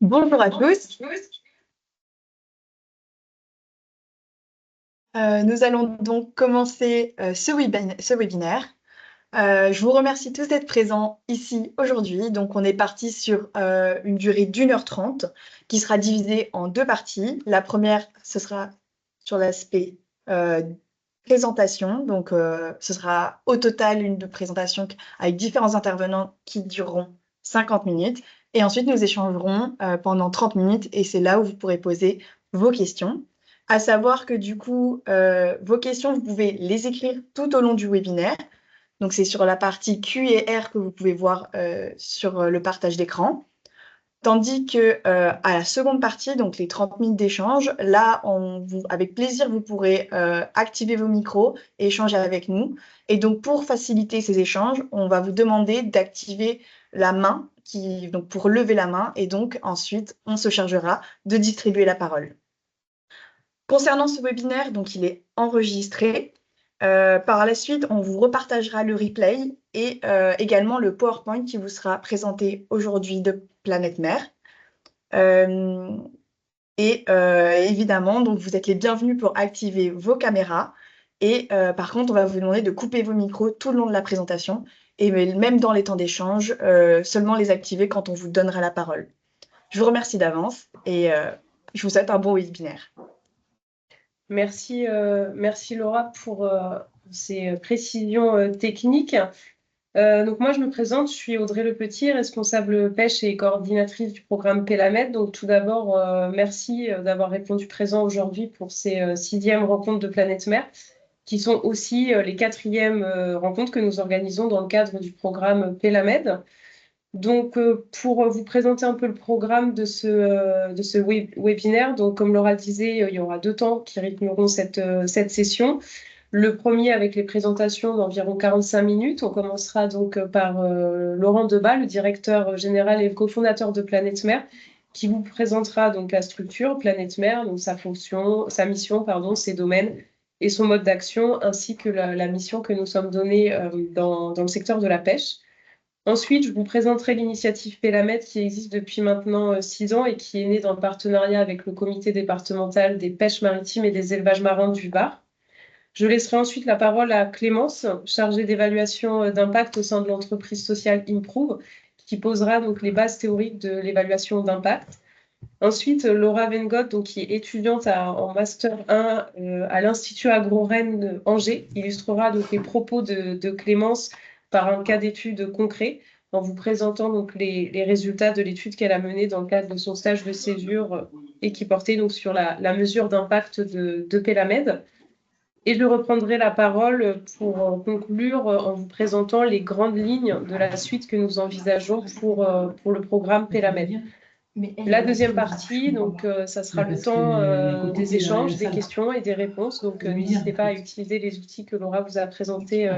Bonjour à tous. Nous allons donc commencer ce webinaire. Je vous remercie tous d'être présents ici aujourd'hui. Donc, on est parti sur une durée d'1h30 qui sera divisée en deux parties. La première, ce sera sur l'aspect présentation. Donc, ce sera au total une présentation avec différents intervenants qui dureront 50 minutes. Et ensuite, nous échangerons pendant 30 minutes et c'est là où vous pourrez poser vos questions. À savoir que du coup, vos questions, vous pouvez les écrire tout au long du webinaire. Donc, c'est sur la partie Q et R que vous pouvez voir sur le partage d'écran. Tandis que à la seconde partie, donc les 30 minutes d'échange, là, avec plaisir, vous pourrez activer vos micros et échanger avec nous. Et donc, pour faciliter ces échanges, on va vous demander d'activer la main, donc pour lever la main. Et donc, ensuite, on se chargera de distribuer la parole. Concernant ce webinaire, donc il est enregistré. Par la suite, on vous repartagera le replay et également le PowerPoint qui vous sera présenté aujourd'hui de Planète Mer. Évidemment, donc vous êtes les bienvenus pour activer vos caméras. Et par contre, on va vous demander de couper vos micros tout le long de la présentation et même dans les temps d'échange, seulement les activer quand on vous donnera la parole. Je vous remercie d'avance et je vous souhaite un bon webinaire. Merci Laura pour ces précisions techniques. Donc moi, je me présente, je suis Audrey Lepetit, responsable pêche et coordinatrice du programme Pélamed. Donc tout d'abord, merci d'avoir répondu présent aujourd'hui pour ces 6e rencontres de Planète Mer, qui sont aussi les 4e rencontres que nous organisons dans le cadre du programme Pélamed. Donc, pour vous présenter un peu le programme de ce webinaire, donc comme Laura disait, il y aura 2 temps qui rythmeront cette session. Le premier avec les présentations d'environ 45 minutes. On commencera donc par Laurent Debat, le directeur général et le cofondateur de Planète Mer, qui vous présentera donc la structure Planète Mer, donc sa fonction, sa mission, ses domaines et son mode d'action, ainsi que la mission que nous sommes donnés dans le secteur de la pêche. Ensuite, je vous présenterai l'initiative Pélamed qui existe depuis maintenant 6 ans et qui est née dans le partenariat avec le comité départemental des pêches maritimes et des élevages marins du Var. Je laisserai ensuite la parole à Clémence, chargée d'évaluation d'impact au sein de l'entreprise sociale Improve, qui posera donc les bases théoriques de l'évaluation d'impact. Ensuite, Laura Vengott, donc, qui est étudiante en Master 1 à l'Institut Agro-Rennes Angers, illustrera donc les propos de Clémence par un cas d'étude concret, en vous présentant donc les résultats de l'étude qu'elle a menée dans le cadre de son stage de césure et qui portait donc sur la mesure d'impact de Pélamed. Et je reprendrai la parole pour conclure en vous présentant les grandes lignes de la suite que nous envisageons pour le programme Pélamed. La deuxième partie, donc, ça sera le temps des échanges, des questions et des réponses. Donc, n'hésitez pas à utiliser les outils que Laura vous a présentés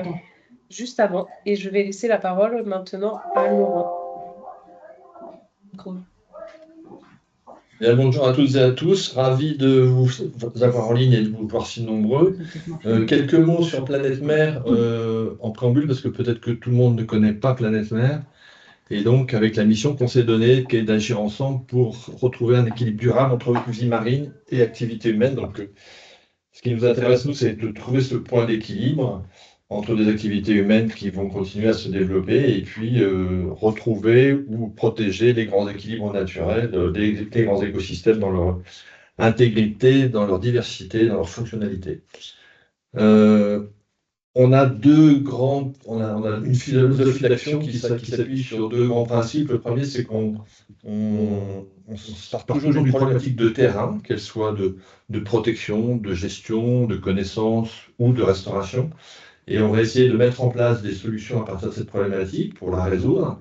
juste avant. Et je vais laisser la parole maintenant à Laurent. Bien, bonjour à toutes et à tous, ravi de vous avoir en ligne et de vous voir si nombreux. Quelques mots sur Planète Mer en préambule, parce que peut-être que tout le monde ne connaît pas Planète Mer. Et donc, avec la mission qu'on s'est donnée, qui est d'agir ensemble pour retrouver un équilibre durable entre vie marine et activité humaine. Donc, ce qui nous intéresse, nous, c'est de trouver ce point d'équilibre entre des activités humaines qui vont continuer à se développer et puis retrouver ou protéger les grands équilibres naturels, les grands écosystèmes dans leur intégrité, dans leur diversité, dans leur fonctionnalité. On a une philosophie d'action qui s'appuie sur 2 grands principes. Le premier, c'est qu'on part toujours d'une problématique de terrain, qu'elle soit de protection, de gestion, de connaissance ou de restauration. Et on va essayer de mettre en place des solutions à partir de cette problématique pour la résoudre.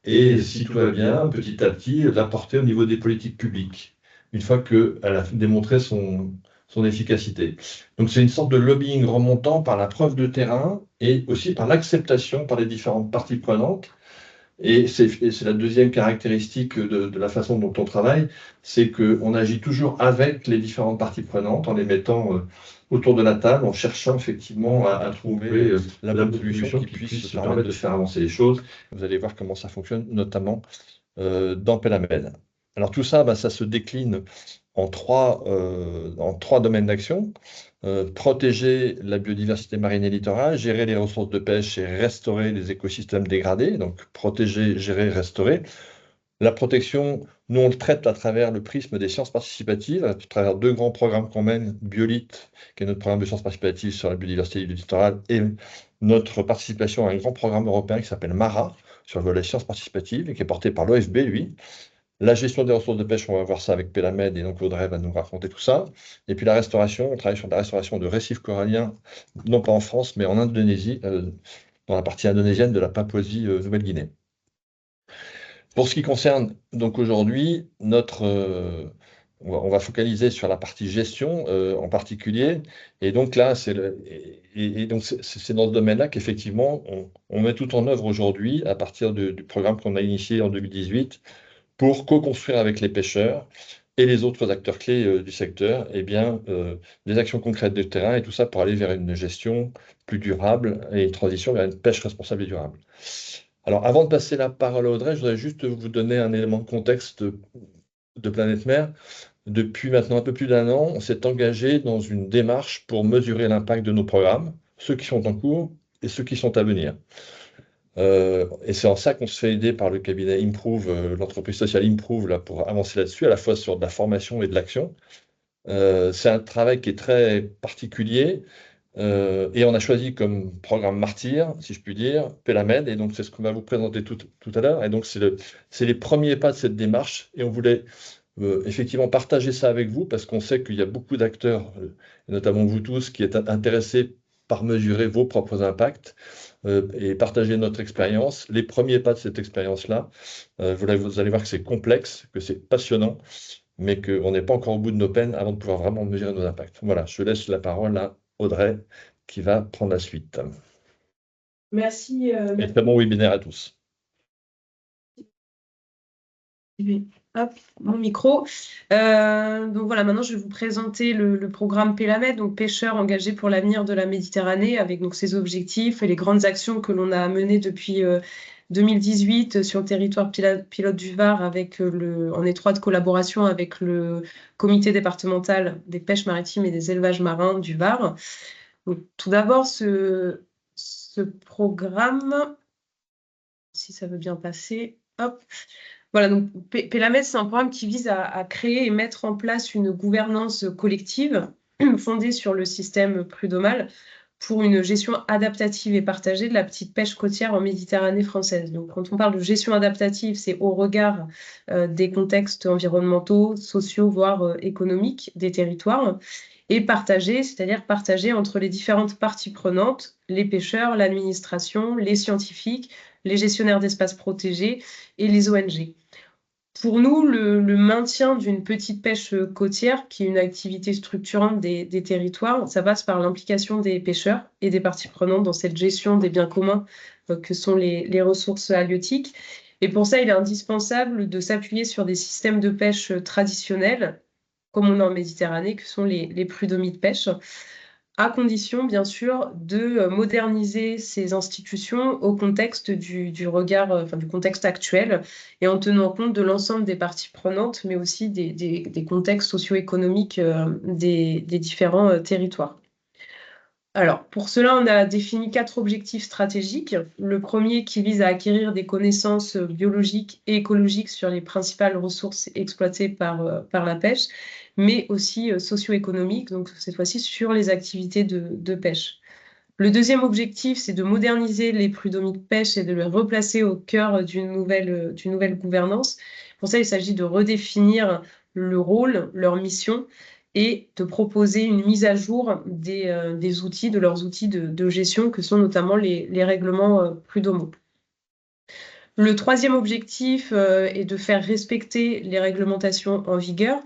Et si tout va bien, petit à petit, l'apporter au niveau des politiques publiques, une fois qu'elle a démontré son efficacité. Donc c'est une sorte de lobbying remontant par la preuve de terrain et aussi par l'acceptation par les différentes parties prenantes. Et c'est la deuxième caractéristique de la façon dont on travaille, c'est qu'on agit toujours avec les différentes parties prenantes en les mettant autour de la table, en cherchant effectivement à trouver la bonne solution qui puisse se permettre de faire avancer les choses. Vous allez voir comment ça fonctionne, notamment dans Pélamed. Alors tout ça, ça se décline en trois domaines d'action. Protéger la biodiversité marine et littorale, gérer les ressources de pêche et restaurer les écosystèmes dégradés. Donc protéger, gérer, restaurer. La protection, nous on le traite à travers le prisme des sciences participatives, à travers deux grands programmes qu'on mène, Biolite, qui est notre programme de sciences participatives sur la biodiversité et le littoral, et notre participation à un grand programme européen qui s'appelle MARA, sur le volet sciences participatives, et qui est porté par l'OFB, lui. La gestion des ressources de pêche, on va voir ça avec Pélamède, et donc Audrey va nous raconter tout ça. Et puis la restauration, on travaille sur la restauration de récifs coralliens, non pas en France, mais en Indonésie, dans la partie indonésienne de la Papouasie-Nouvelle-Guinée. Pour ce qui concerne donc aujourd'hui, on va focaliser sur la partie gestion en particulier. Et donc là, c'est dans ce domaine-là qu'effectivement, on met tout en œuvre aujourd'hui à partir du programme qu'on a initié en 2018 pour co-construire avec les pêcheurs et les autres acteurs clés du secteur, des actions concrètes de terrain et tout ça pour aller vers une gestion plus durable et une transition vers une pêche responsable et durable. Alors, avant de passer la parole à Audrey, je voudrais juste vous donner un élément de contexte de Planète Mer. Depuis maintenant un peu plus d'1 an, on s'est engagé dans une démarche pour mesurer l'impact de nos programmes, ceux qui sont en cours et ceux qui sont à venir. Et c'est en ça qu'on se fait aider par le cabinet Improve, l'entreprise sociale Improve, là, pour avancer là-dessus, à la fois sur de la formation et de l'action. C'est un travail qui est très particulier. Et on a choisi comme programme martyr, si je puis dire, Pélamède, et donc c'est ce qu'on va vous présenter tout à l'heure. Et donc c'est les premiers pas de cette démarche, et on voulait effectivement partager ça avec vous, parce qu'on sait qu'il y a beaucoup d'acteurs, notamment vous tous, qui êtes intéressés par mesurer vos propres impacts et partager notre expérience. Les premiers pas de cette expérience-là, vous allez voir que c'est complexe, que c'est passionnant, mais qu'on n'est pas encore au bout de nos peines avant de pouvoir vraiment mesurer nos impacts. Voilà, je laisse la parole à Audrey qui va prendre la suite. Merci. Et très bon webinaire à tous. Hop, mon micro. Donc voilà, maintenant je vais vous présenter le programme Pélamède, donc pêcheurs engagés pour l'avenir de la Méditerranée, avec donc ses objectifs et les grandes actions que l'on a menées depuis 2018 sur le territoire pilote du Var, en étroite collaboration avec le comité départemental des pêches maritimes et des élevages marins du Var. Donc, tout d'abord, ce programme, si ça veut bien passer, hop. Voilà, donc Pélamède, c'est un programme qui vise à créer et mettre en place une gouvernance collective fondée sur le système prud'homal pour une gestion adaptative et partagée de la petite pêche côtière en Méditerranée française. Donc, quand on parle de gestion adaptative, c'est au regard des contextes environnementaux, sociaux, voire économiques des territoires, et partagée, c'est-à-dire partagée entre les différentes parties prenantes, les pêcheurs, l'administration, les scientifiques, les gestionnaires d'espaces protégés et les ONG. Pour nous, le maintien d'une petite pêche côtière, qui est une activité structurante des territoires, ça passe par l'implication des pêcheurs et des parties prenantes dans cette gestion des biens communs que sont les ressources halieutiques. Et pour ça, il est indispensable de s'appuyer sur des systèmes de pêche traditionnels, comme on a en Méditerranée, que sont les prud'homies de pêche, à condition, bien sûr, de moderniser ces institutions au contexte du contexte actuel et en tenant compte de l'ensemble des parties prenantes, mais aussi des contextes socio-économiques des différents territoires. Alors, pour cela, on a défini 4 objectifs stratégiques. Le premier qui vise à acquérir des connaissances biologiques et écologiques sur les principales ressources exploitées par la pêche, mais aussi socio-économiques, donc cette fois-ci sur les activités de pêche. Le deuxième objectif, c'est de moderniser les prud'homies de pêche et de les replacer au cœur d'une nouvelle gouvernance. Pour ça, il s'agit de redéfinir le rôle, leur mission, et de proposer une mise à jour des outils, de leurs outils de gestion, que sont notamment les règlements prud'homaux. Le troisième objectif est de faire respecter les réglementations en vigueur,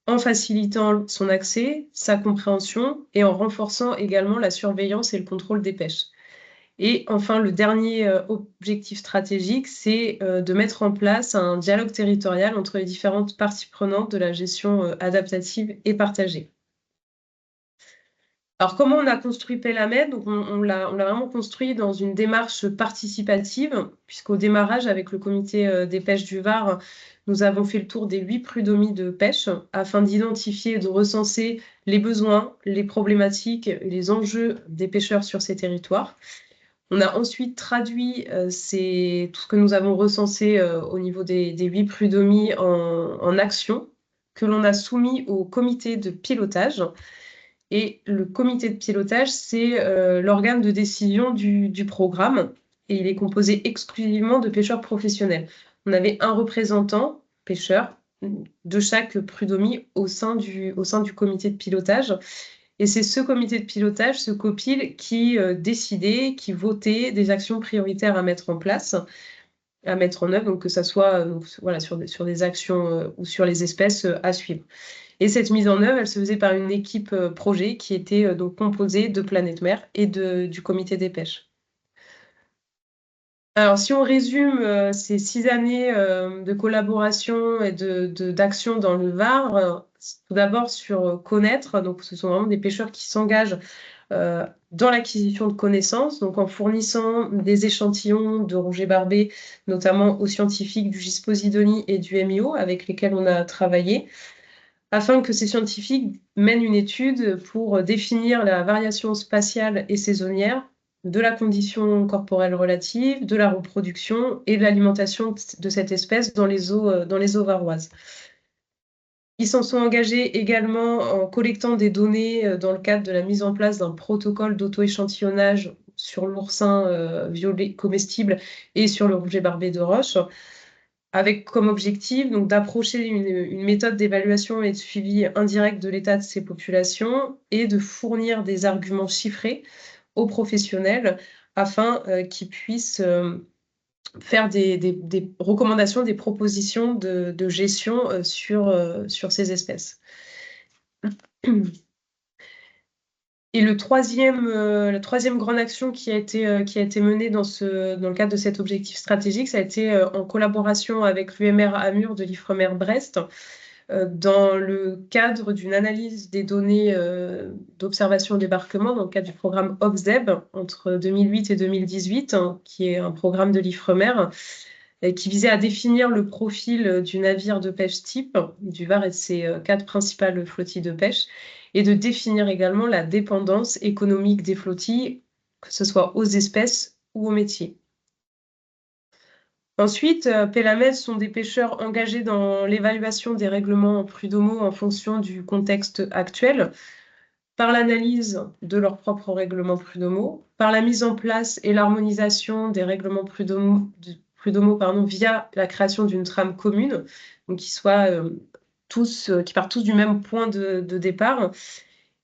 en facilitant son accès, sa compréhension et en renforçant également la surveillance et le contrôle des pêches. Et enfin, le dernier objectif stratégique, c'est de mettre en place un dialogue territorial entre les différentes parties prenantes de la gestion adaptative et partagée. Alors, comment on a construit Pélamed? Donc, on l'a vraiment construit dans une démarche participative, puisqu'au démarrage, avec le comité des pêches du Var, nous avons fait le tour des 8 prud'hommies de pêche afin d'identifier et de recenser les besoins, les problématiques et les enjeux des pêcheurs sur ces territoires. On a ensuite traduit tout ce que nous avons recensé au niveau des 8 prud'hommies en actions que l'on a soumis au comité de pilotage. Et le comité de pilotage, c'est l'organe de décision du programme et il est composé exclusivement de pêcheurs professionnels. On avait un représentant pêcheur de chaque prud'homie au sein du comité de pilotage. Et c'est ce comité de pilotage, ce COPIL, qui décidait, qui votait des actions prioritaires à mettre en place, à mettre en œuvre, donc que ça soit voilà, sur des actions ou sur les espèces à suivre. Et cette mise en œuvre, elle se faisait par une équipe projet qui était donc composée de Planète Mer et du comité des pêches. Alors, si on résume ces 6 années de collaboration et d'action dans le Var, tout d'abord sur connaître, donc ce sont vraiment des pêcheurs qui s'engagent dans l'acquisition de connaissances, donc en fournissant des échantillons de rouget barbé, notamment aux scientifiques du GIS Posidonie et du MIO avec lesquels on a travaillé, afin que ces scientifiques mènent une étude pour définir la variation spatiale et saisonnière de la condition corporelle relative, de la reproduction et de l'alimentation de cette espèce dans les eaux varoises. Ils s'en sont engagés également en collectant des données dans le cadre de la mise en place d'un protocole d'auto-échantillonnage sur l'oursin violet comestible et sur le rouget barbé de roche, avec comme objectif donc d'approcher une méthode d'évaluation et de suivi indirect de l'état de ces populations et de fournir des arguments chiffrés aux professionnels afin qu'ils puissent faire des recommandations, des propositions de gestion sur ces espèces. Et la troisième grande action qui a été menée dans le cadre de cet objectif stratégique, ça a été en collaboration avec l'UMR Amur de l'Ifremer Brest, dans le cadre d'une analyse des données d'observation débarquement dans le cadre du programme OBSEB entre 2008 et 2018, qui est un programme de l'Ifremer, qui visait à définir le profil du navire de pêche type du Var et de ses 4 principales flottilles de pêche, et de définir également la dépendance économique des flottilles, que ce soit aux espèces ou aux métiers. Ensuite, Pélamed sont des pêcheurs engagés dans l'évaluation des règlements prud'homaux en fonction du contexte actuel, par l'analyse de leurs propres règlements prud'homaux, par la mise en place et l'harmonisation des règlements prud'homaux via la création d'une trame commune, donc qui partent tous du même point de départ.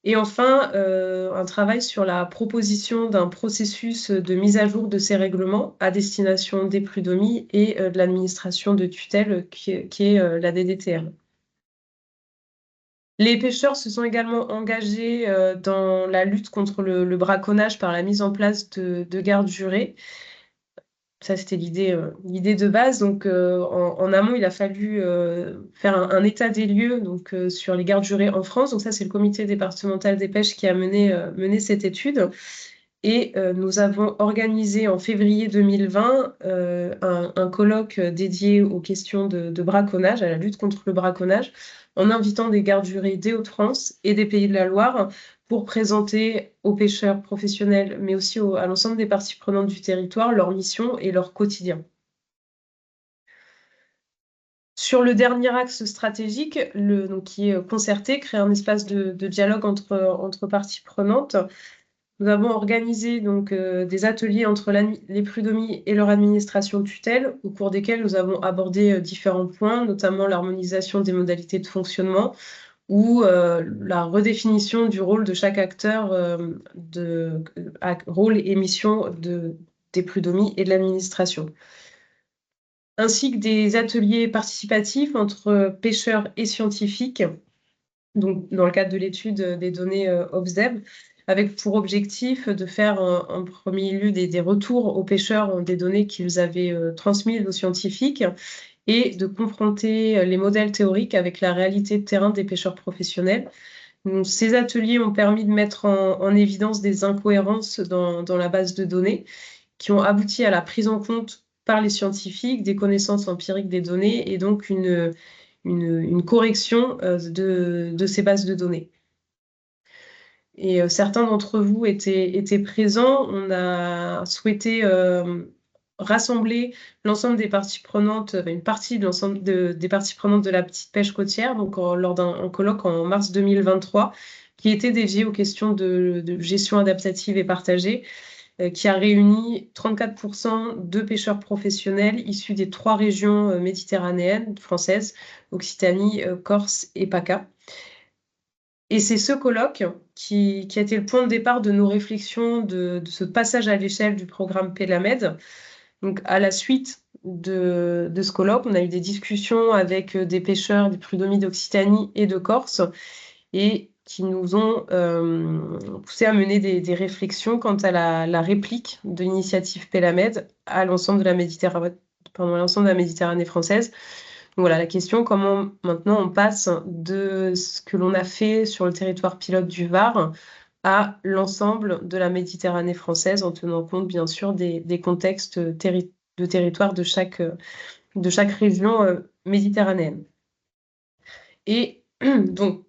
Et enfin, un travail sur la proposition d'un processus de mise à jour de ces règlements à destination des prud'hommies et de l'administration de tutelle qui est la DDTR. Les pêcheurs se sont également engagés dans la lutte contre le braconnage par la mise en place de gardes jurés. Ça, c'était l'idée de base. Donc, en amont, il a fallu faire un état des lieux donc, sur les gardes jurés en France. Donc, ça, c'est le comité départemental des pêches qui a mené cette étude. Et nous avons organisé en février 2020 un colloque dédié aux questions de braconnage, à la lutte contre le braconnage, en invitant des gardes jurés des Hauts-de-France et des Pays de la Loire pour présenter aux pêcheurs professionnels, mais aussi à l'ensemble des parties prenantes du territoire, leur mission et leur quotidien. Sur le dernier axe stratégique, donc, qui est concerté, créer un espace de dialogue entre parties prenantes, nous avons organisé donc, des ateliers entre les prud'hommies et leur administration de tutelle, au cours desquels nous avons abordé différents points, notamment l'harmonisation des modalités de fonctionnement, ou la redéfinition du rôle de chaque acteur, rôle et mission des prud'hommies et de l'administration. Ainsi que des ateliers participatifs entre pêcheurs et scientifiques, donc dans le cadre de l'étude des données OBSEB, avec pour objectif de faire en premier lieu des retours aux pêcheurs des données qu'ils avaient transmises aux scientifiques, et de confronter les modèles théoriques avec la réalité de terrain des pêcheurs professionnels, Donc, ces ateliers ont permis de mettre en évidence des incohérences dans la base de données qui ont abouti à la prise en compte par les scientifiques des connaissances empiriques des données et donc une correction de ces bases de données. Et certains d'entre vous étaient présents. On a souhaité rassembler l'ensemble des parties prenantes, une partie de l'ensemble des parties prenantes de la petite pêche côtière, donc lors d'un colloque en mars 2023, qui était dédié aux questions de gestion adaptative et partagée, qui a réuni 34% de pêcheurs professionnels issus des 3 régions méditerranéennes françaises, Occitanie, Corse et PACA. Et c'est ce colloque qui a été le point de départ de nos réflexions de ce passage à l'échelle du programme Pélamed. Donc, à la suite de ce colloque, on a eu des discussions avec des pêcheurs des prud'hommies d'Occitanie et de Corse et qui nous ont poussé à mener des réflexions quant à la réplique de l'initiative Pélamed à l'ensemble de la Méditerranée française. Donc voilà la question, comment maintenant on passe de ce que l'on a fait sur le territoire pilote du Var à l'ensemble de la Méditerranée française en tenant compte bien sûr des contextes de territoire de chaque région méditerranéenne. Et donc,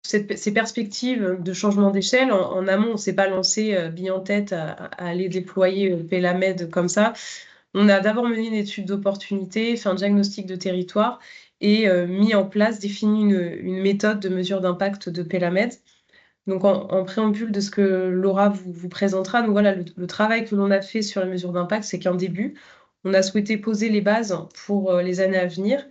ces perspectives de changement d'échelle, en amont, on ne s'est pas lancé bille en tête à aller déployer Pélamed comme ça. On a d'abord mené une étude d'opportunité, fait un diagnostic de territoire et mis en place, défini une méthode de mesure d'impact de Pélamed. Donc, en préambule de ce que Laura vous présentera, donc voilà, le travail que l'on a fait sur les mesures d'impact, c'est qu'un début, on a souhaité poser les bases pour les années à venir.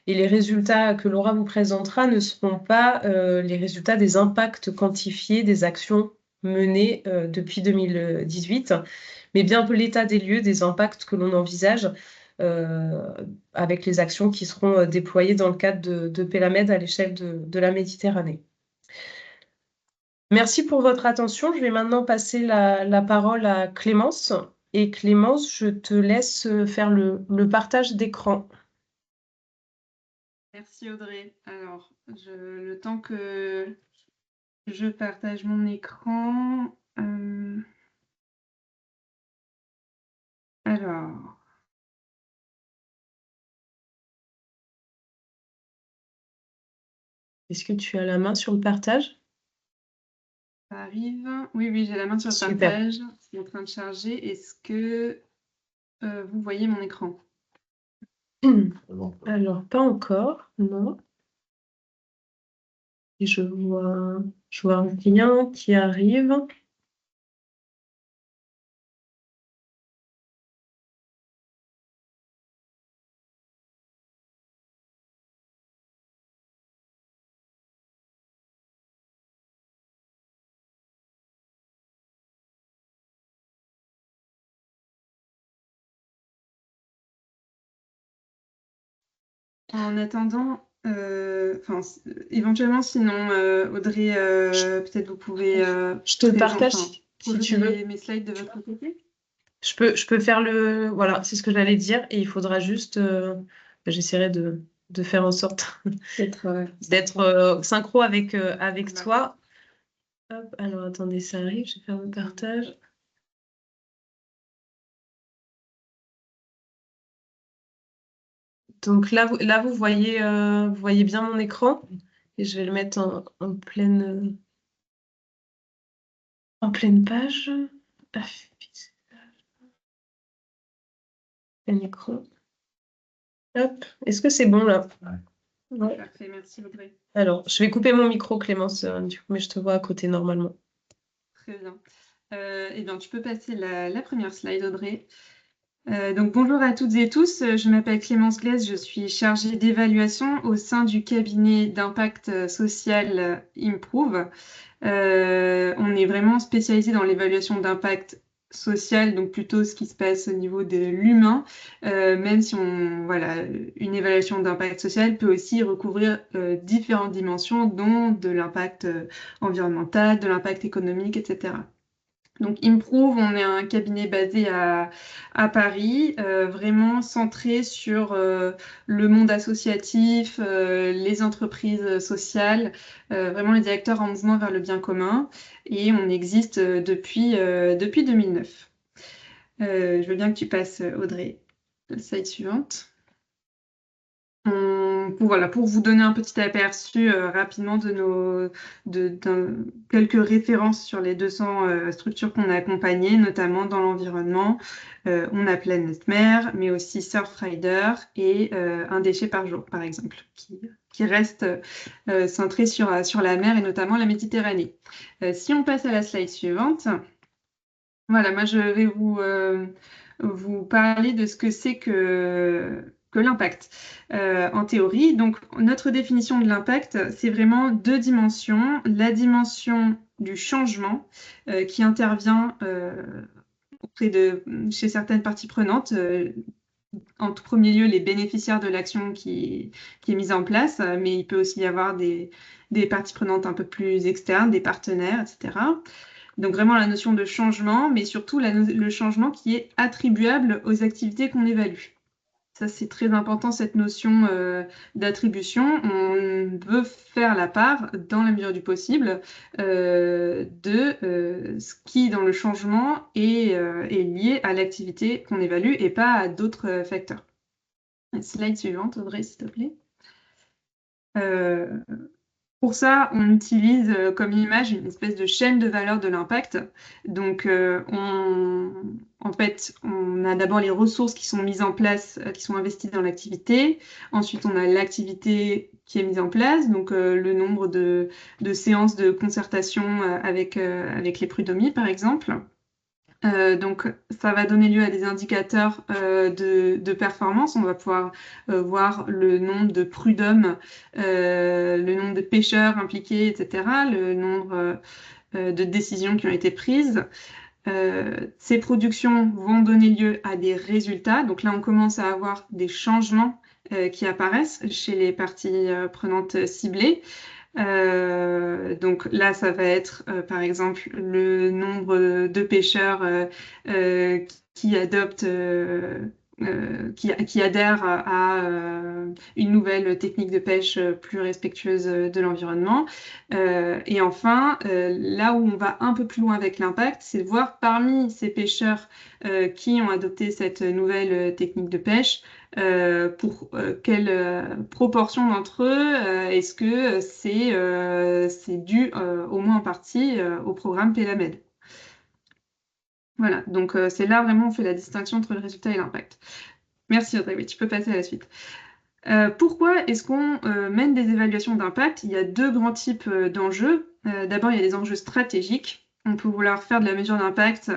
Et les résultats que Laura vous présentera ne seront pas les résultats des impacts quantifiés des actions menées depuis 2018, mais bien l'état des lieux des impacts que l'on envisage avec les actions qui seront déployées dans le cadre de Pélamed à l'échelle de la Méditerranée. Merci pour votre attention. Je vais maintenant passer la parole à Clémence. Et Clémence, je te laisse faire le partage d'écran. Merci Audrey. Alors, le temps que je partage mon écran. Alors. Est-ce que tu as la main sur le partage? Ça arrive. Oui, j'ai la main sur le Super. partage. C'est en train de charger. Est-ce que vous voyez mon écran? Alors, pas encore, non. Et je vois rien qui arrive. En attendant, éventuellement, sinon, Audrey, peut-être vous pouvez Je te le partage si tu veux. mes slides de votre côté. Je peux faire voilà, c'est ce que j'allais dire. Et il faudra juste, j'essaierai de faire en sorte d'être synchro avec toi. Hop, alors attendez, ça arrive, je vais faire le partage. Donc là, vous voyez bien mon écran. Et je vais le mettre en pleine page. Un écran. Hop, est-ce que c'est bon là? Ouais. Parfait, merci Audrey. Alors, je vais couper mon micro, Clémence, du coup, mais je te vois à côté normalement. Très bien. Eh bien, tu peux passer la première slide, Audrey. Donc, bonjour à toutes et tous. Je m'appelle Clémence Glaise, je suis chargée d'évaluation au sein du cabinet d'impact social Improve. On est vraiment spécialisé dans l'évaluation d'impact social, donc plutôt ce qui se passe au niveau de l'humain, même si une évaluation d'impact social peut aussi recouvrir différentes dimensions, dont de l'impact environnemental, de l'impact économique, etc. Donc, Improve, on est un cabinet basé à Paris, vraiment centré sur le monde associatif, les entreprises sociales, vraiment les acteurs en mouvement vers le bien commun. Et on existe depuis 2009. Je veux bien que tu passes, Audrey, la slide suivante. Pour vous donner un petit aperçu rapidement de quelques références sur les 200 structures qu'on a accompagnées, notamment dans l'environnement. On a Planète Mer, mais aussi Surfrider et Un déchet par jour, par exemple, qui reste centré sur la mer et notamment la Méditerranée. Si on passe à la slide suivante, voilà, moi je vais vous parler de ce que c'est que l'impact en théorie. Donc, notre définition de l'impact, c'est vraiment deux dimensions. La dimension du changement qui intervient chez certaines parties prenantes. En tout premier lieu, les bénéficiaires de l'action qui est mise en place, mais il peut aussi y avoir des parties prenantes un peu plus externes, des partenaires, etc. Donc vraiment la notion de changement, mais surtout le changement qui est attribuable aux activités qu'on évalue. Ça, c'est très important, cette notion d'attribution. On veut faire la part, dans la mesure du possible, de ce qui, dans le changement, est lié à l'activité qu'on évalue et pas à d'autres facteurs. Slide suivante, Audrey, s'il te plaît. Pour ça, on utilise comme image une espèce de chaîne de valeur de l'impact. Donc, en fait, on a d'abord les ressources qui sont mises en place, qui sont investies dans l'activité. Ensuite, on a l'activité qui est mise en place, donc le nombre de séances de concertation avec les prud'hommes, par exemple. Donc, ça va donner lieu à des indicateurs de performance. On va pouvoir voir le nombre de prud'hommes, le nombre de pêcheurs impliqués, etc., le nombre de décisions qui ont été prises. Ces productions vont donner lieu à des résultats. Donc là, on commence à avoir des changements qui apparaissent chez les parties prenantes ciblées. Donc là, ça va être par exemple le nombre de pêcheurs qui adoptent, qui adhèrent à une nouvelle technique de pêche plus respectueuse de l'environnement. Et enfin, là où on va un peu plus loin avec l'impact, c'est de voir parmi ces pêcheurs qui ont adopté cette nouvelle technique de pêche, pour quelle proportion d'entre eux est-ce que c'est dû au moins en partie au programme Pélamed. Voilà, donc c'est là vraiment on fait la distinction entre le résultat et l'impact. Merci Audrey, oui, tu peux passer à la suite. Pourquoi est-ce qu'on mène des évaluations d'impact? Il y a deux grands types d'enjeux. D'abord, il y a des enjeux stratégiques. On peut vouloir faire de la mesure d'impact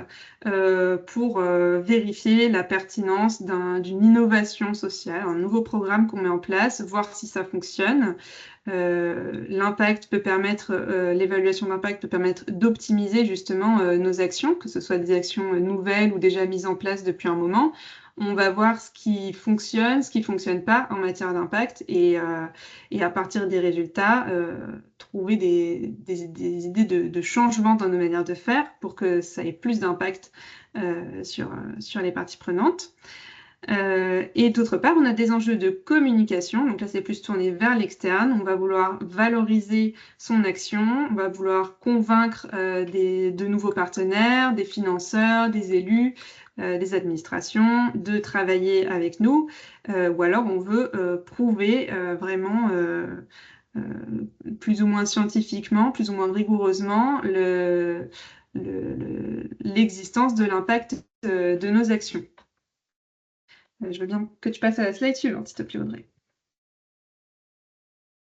pour vérifier la pertinence d'une innovation sociale, un nouveau programme qu'on met en place, voir si ça fonctionne. L'impact peut permettre, l'évaluation d'impact peut permettre d'optimiser justement nos actions, que ce soit des actions nouvelles ou déjà mises en place depuis un moment. On va voir ce qui fonctionne pas en matière d'impact et à partir des résultats, trouver des idées de changement dans nos manières de faire pour que ça ait plus d'impact sur les parties prenantes. Et d'autre part, on a des enjeux de communication. Donc là, c'est plus tourné vers l'externe. On va vouloir valoriser son action. On va vouloir convaincre de nouveaux partenaires, des financeurs, des élus, des administrations de travailler avec nous. Ou alors, on veut prouver vraiment plus ou moins scientifiquement, plus ou moins rigoureusement l'existence de l'impact de nos actions. Je veux bien que tu passes à la slide suivante, s'il te plaît, Audrey.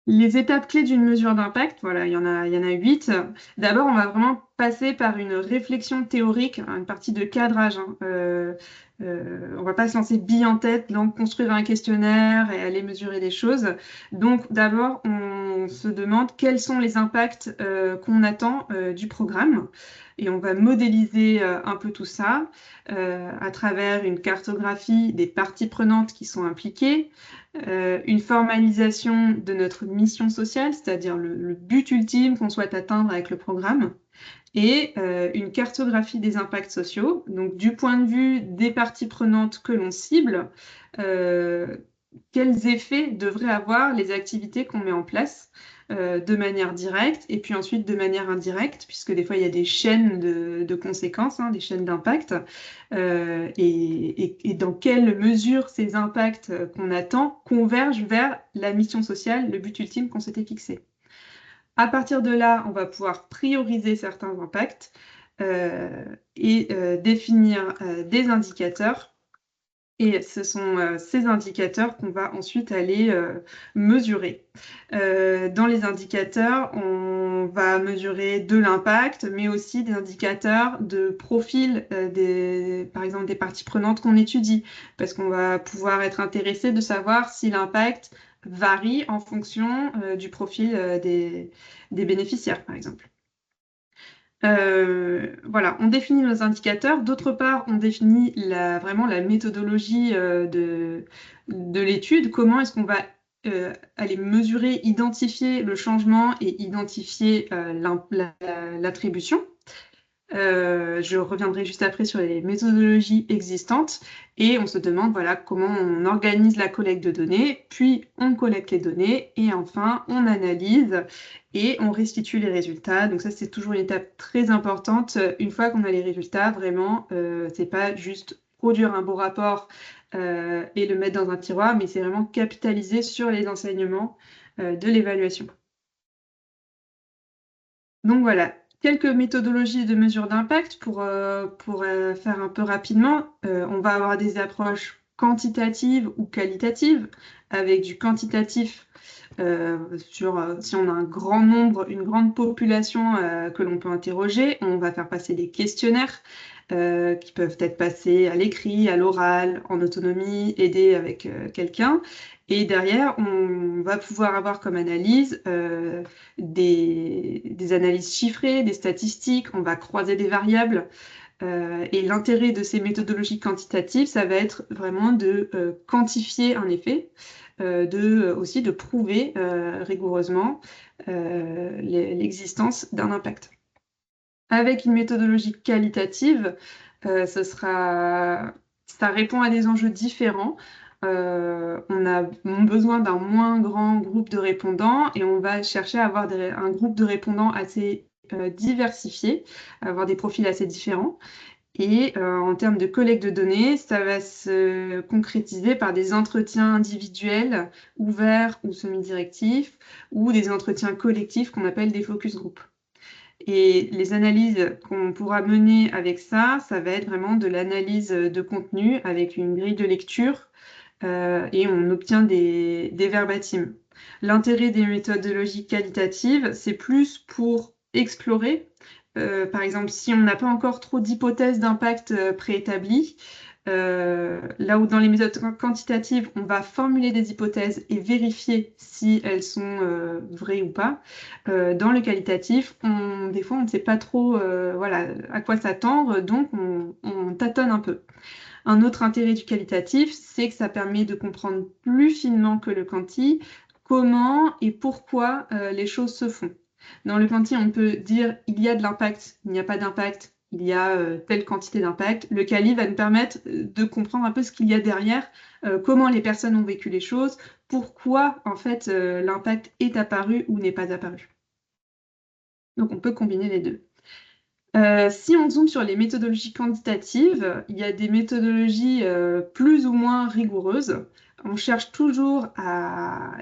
Les étapes clés d'une mesure d'impact, voilà, il y en a 8. D'abord, on va vraiment passer par une réflexion théorique, une partie de cadrage. On va pas se lancer bille en tête, donc construire un questionnaire et aller mesurer des choses. Donc, d'abord, on se demande quels sont les impacts qu'on attend du programme. Et on va modéliser un peu tout ça à travers une cartographie des parties prenantes qui sont impliquées, une formalisation de notre mission sociale, c'est-à-dire le but ultime qu'on souhaite atteindre avec le programme, et une cartographie des impacts sociaux. Donc, du point de vue des parties prenantes que l'on cible, quels effets devraient avoir les activités qu'on met en place de manière directe et puis ensuite de manière indirecte, puisque des fois il y a des chaînes de conséquences, des chaînes d'impact, et dans quelle mesure ces impacts qu'on attend convergent vers la mission sociale, le but ultime qu'on s'était fixé. À partir de là, on va pouvoir prioriser certains impacts et définir des indicateurs. Et ce sont ces indicateurs qu'on va ensuite aller mesurer. Dans les indicateurs, on va mesurer de l'impact, mais aussi des indicateurs de profil, par exemple des parties prenantes qu'on étudie, parce qu'on va pouvoir être intéressé de savoir si l'impact varie en fonction du profil des bénéficiaires, par exemple. Voilà, on définit nos indicateurs. D'autre part, on définit vraiment la méthodologie de l'étude. Comment est-ce qu'on va aller mesurer, identifier le changement et identifier l'attribution. Je reviendrai juste après sur les méthodologies existantes et on se demande voilà, comment on organise la collecte de données, puis on collecte les données et enfin on analyse et on restitue les résultats. Donc ça c'est toujours une étape très importante. Une fois qu'on a les résultats, vraiment, c'est pas juste produire un beau rapport et le mettre dans un tiroir, mais c'est vraiment capitaliser sur les enseignements de l'évaluation. Donc voilà, quelques méthodologies de mesure d'impact pour faire un peu rapidement. On va avoir des approches quantitatives ou qualitatives, avec du quantitatif sur si on a un grand nombre, une grande population que l'on peut interroger, on va faire passer des questionnaires qui peuvent être passés à l'écrit, à l'oral, en autonomie, aidés avec quelqu'un. Et derrière, on va pouvoir avoir comme analyse des analyses chiffrées, des statistiques, on va croiser des variables. Et l'intérêt de ces méthodologies quantitatives, ça va être vraiment de quantifier un effet, aussi de prouver rigoureusement l'existence d'un impact. Avec une méthodologie qualitative, ça répond à des enjeux différents. On a besoin d'un moins grand groupe de répondants et on va chercher à avoir un groupe de répondants assez diversifié, avoir des profils assez différents. Et en termes de collecte de données, ça va se concrétiser par des entretiens individuels, ouverts ou semi-directifs, ou des entretiens collectifs qu'on appelle des focus group. Et les analyses qu'on pourra mener avec ça, ça va être vraiment de l'analyse de contenu avec une grille de lecture et on obtient des verbatims. L'intérêt des méthodologies qualitatives, c'est plus pour explorer. Par exemple, si on n'a pas encore trop d'hypothèses d'impact préétablies, là où dans les méthodes quantitatives, on va formuler des hypothèses et vérifier si elles sont vraies ou pas. Dans le qualitatif, des fois, on ne sait pas trop voilà, à quoi s'attendre, donc on tâtonne un peu. Un autre intérêt du qualitatif, c'est que ça permet de comprendre plus finement que le quanti comment et pourquoi les choses se font. Dans le quanti, on peut dire il y a de l'impact, il n'y a pas d'impact, il y a telle quantité d'impact. Le quali va nous permettre de comprendre un peu ce qu'il y a derrière, comment les personnes ont vécu les choses, pourquoi en fait l'impact est apparu ou n'est pas apparu. Donc on peut combiner les deux. Si on zoome sur les méthodologies quantitatives, il y a des méthodologies plus ou moins rigoureuses. On cherche toujours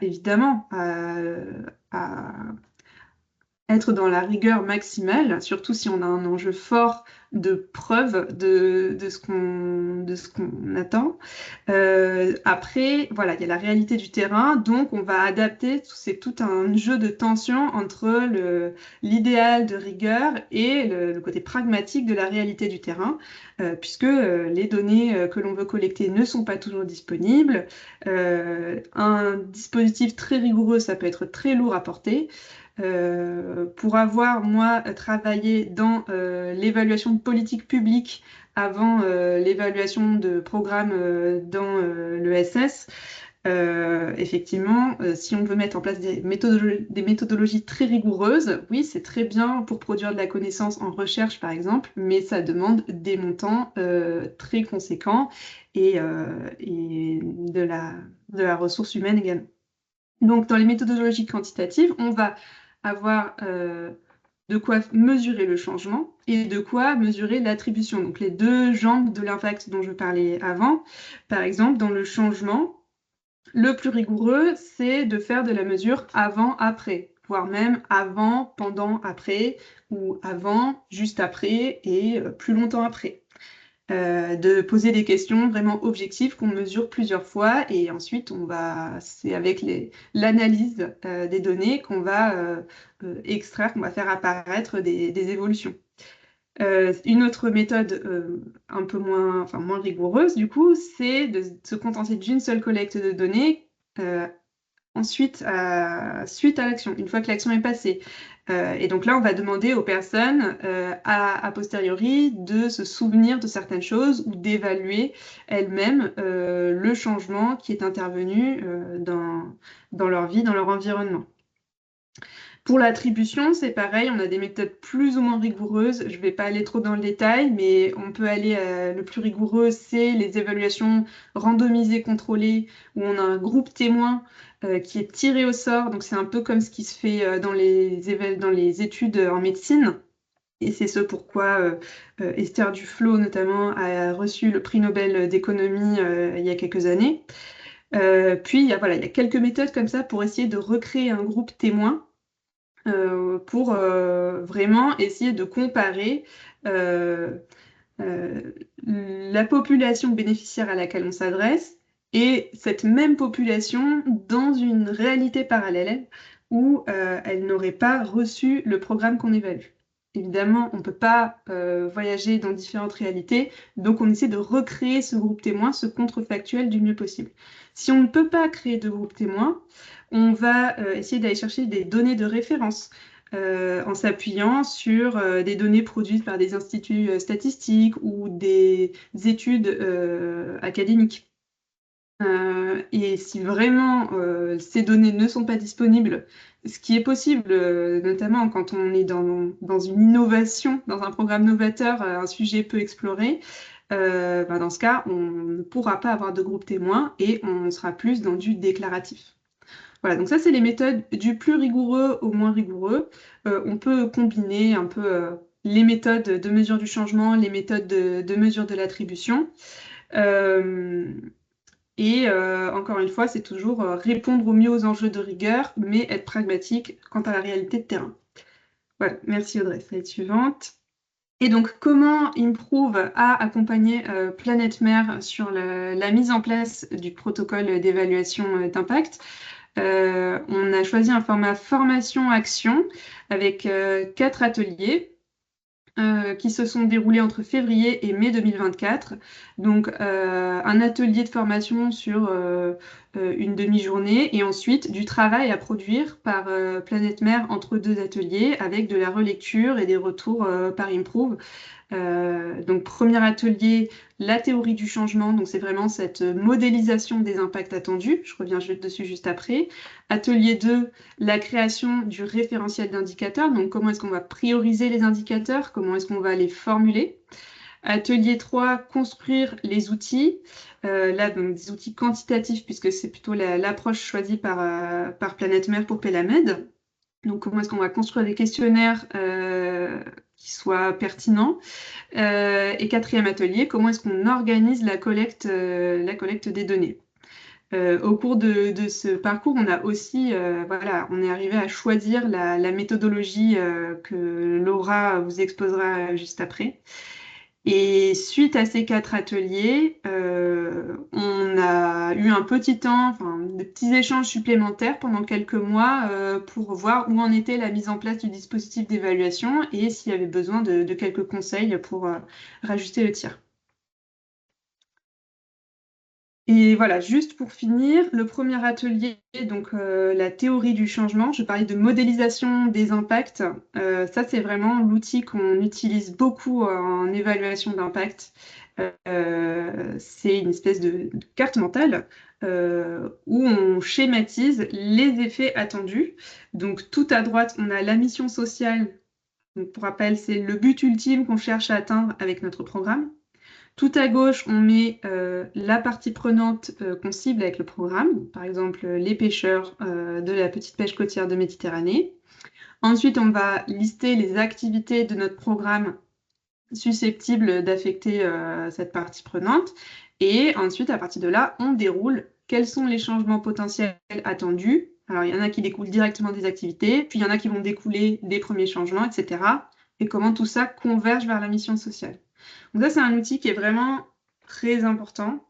évidemment à être dans la rigueur maximale, surtout si on a un enjeu fort de preuve de ce qu'on attend. Après, voilà, il y a la réalité du terrain, donc on va adapter, c'est tout un jeu de tension entre l'idéal de rigueur et le côté pragmatique de la réalité du terrain, puisque les données que l'on veut collecter ne sont pas toujours disponibles. Un dispositif très rigoureux, ça peut être très lourd à porter. Pour avoir, moi, travaillé dans l'évaluation de politique publique avant l'évaluation de programmes dans l'ESS, Effectivement, si on veut mettre en place des méthodologies très rigoureuses, oui, c'est très bien pour produire de la connaissance en recherche, par exemple, mais ça demande des montants très conséquents et de la ressource humaine également. Donc, dans les méthodologies quantitatives, on va avoir de quoi mesurer le changement et de quoi mesurer l'attribution. Donc, les deux jambes de l'impact dont je parlais avant. Par exemple, dans le changement, le plus rigoureux, c'est de faire de la mesure avant-après, voire même avant, pendant, après, ou avant, juste après et plus longtemps après. De poser des questions vraiment objectives qu'on mesure plusieurs fois et ensuite c'est avec l'analyse des données qu'on va extraire, qu'on va faire apparaître des évolutions. Une autre méthode un peu moins rigoureuse, du coup, c'est de se contenter d'une seule collecte de données suite à l'action, une fois que l'action est passée. Et donc là, on va demander aux personnes a posteriori de se souvenir de certaines choses ou d'évaluer elles-mêmes le changement qui est intervenu dans leur vie, dans leur environnement. Pour l'attribution, c'est pareil, on a des méthodes plus ou moins rigoureuses. Je ne vais pas aller trop dans le détail, mais on peut aller le plus rigoureux, c'est les évaluations randomisées contrôlées, où on a un groupe témoin qui est tiré au sort. Donc c'est un peu comme ce qui se fait dans les études en médecine. Et c'est ce pourquoi Esther Duflo, notamment, a reçu le prix Nobel d'économie il y a quelques années. Puis, il y a quelques méthodes comme ça pour essayer de recréer un groupe témoin. Pour vraiment essayer de comparer la population bénéficiaire à laquelle on s'adresse et cette même population dans une réalité parallèle où elle n'aurait pas reçu le programme qu'on évalue. Évidemment, on ne peut pas voyager dans différentes réalités, donc on essaie de recréer ce groupe témoin, ce contrefactuel du mieux possible. Si on ne peut pas créer de groupe témoin, on va essayer d'aller chercher des données de référence en s'appuyant sur des données produites par des instituts statistiques ou des études académiques. Et si vraiment ces données ne sont pas disponibles, ce qui est possible, notamment quand on est dans une innovation, dans un programme novateur, un sujet peu exploré, dans ce cas, on ne pourra pas avoir de groupe témoin et on sera plus dans du déclaratif. Voilà, donc ça, c'est les méthodes du plus rigoureux au moins rigoureux. On peut combiner un peu les méthodes de mesure du changement, les méthodes de mesure de l'attribution. Encore une fois, c'est toujours répondre au mieux aux enjeux de rigueur, mais être pragmatique quant à la réalité de terrain. Voilà, merci Audrey. Slide suivante. Et donc, comment Improve a accompagné Planète Mer sur la mise en place du protocole d'évaluation d'impact? On a choisi un format formation-action avec 4 ateliers qui se sont déroulés entre février et mai 2024. Donc, un atelier de formation sur une demi-journée et ensuite du travail à produire par Planète Mer entre 2 ateliers avec de la relecture et des retours par Improve. Donc, premier atelier, la théorie du changement. Donc, c'est vraiment cette modélisation des impacts attendus. Je reviens dessus juste après. Atelier 2, la création du référentiel d'indicateurs. Donc, comment est-ce qu'on va prioriser les indicateurs? Comment est-ce qu'on va les formuler? Atelier 3, construire les outils. Là, donc, des outils quantitatifs, puisque c'est plutôt l'approche choisie par Planète Mer pour Pélamède. Donc, comment est-ce qu'on va construire des questionnaires qui soient pertinents. Et 4e atelier, comment est-ce qu'on organise la collecte des données. Au cours de ce parcours, on a aussi, on est arrivé à choisir la méthodologie que Laura vous exposera juste après. Et suite à ces 4 ateliers, on a eu un petit temps, des petits échanges supplémentaires pendant quelques mois pour voir où en était la mise en place du dispositif d'évaluation et s'il y avait besoin de quelques conseils pour rajuster le tir. Et voilà, juste pour finir, le premier atelier, donc la théorie du changement, je parlais de modélisation des impacts. Ça, c'est vraiment l'outil qu'on utilise beaucoup en évaluation d'impact. C'est une espèce de carte mentale où on schématise les effets attendus. Donc tout à droite, on a la mission sociale. Donc, pour rappel, c'est le but ultime qu'on cherche à atteindre avec notre programme. Tout à gauche, on met la partie prenante qu'on cible avec le programme, par exemple les pêcheurs de la petite pêche côtière de Méditerranée. Ensuite, on va lister les activités de notre programme susceptibles d'affecter cette partie prenante. Et ensuite, à partir de là, on déroule quels sont les changements potentiels attendus. Alors, il y en a qui découlent directement des activités, puis il y en a qui vont découler des premiers changements, etc. Et comment tout ça converge vers la mission sociale. Donc ça, c'est un outil qui est vraiment très important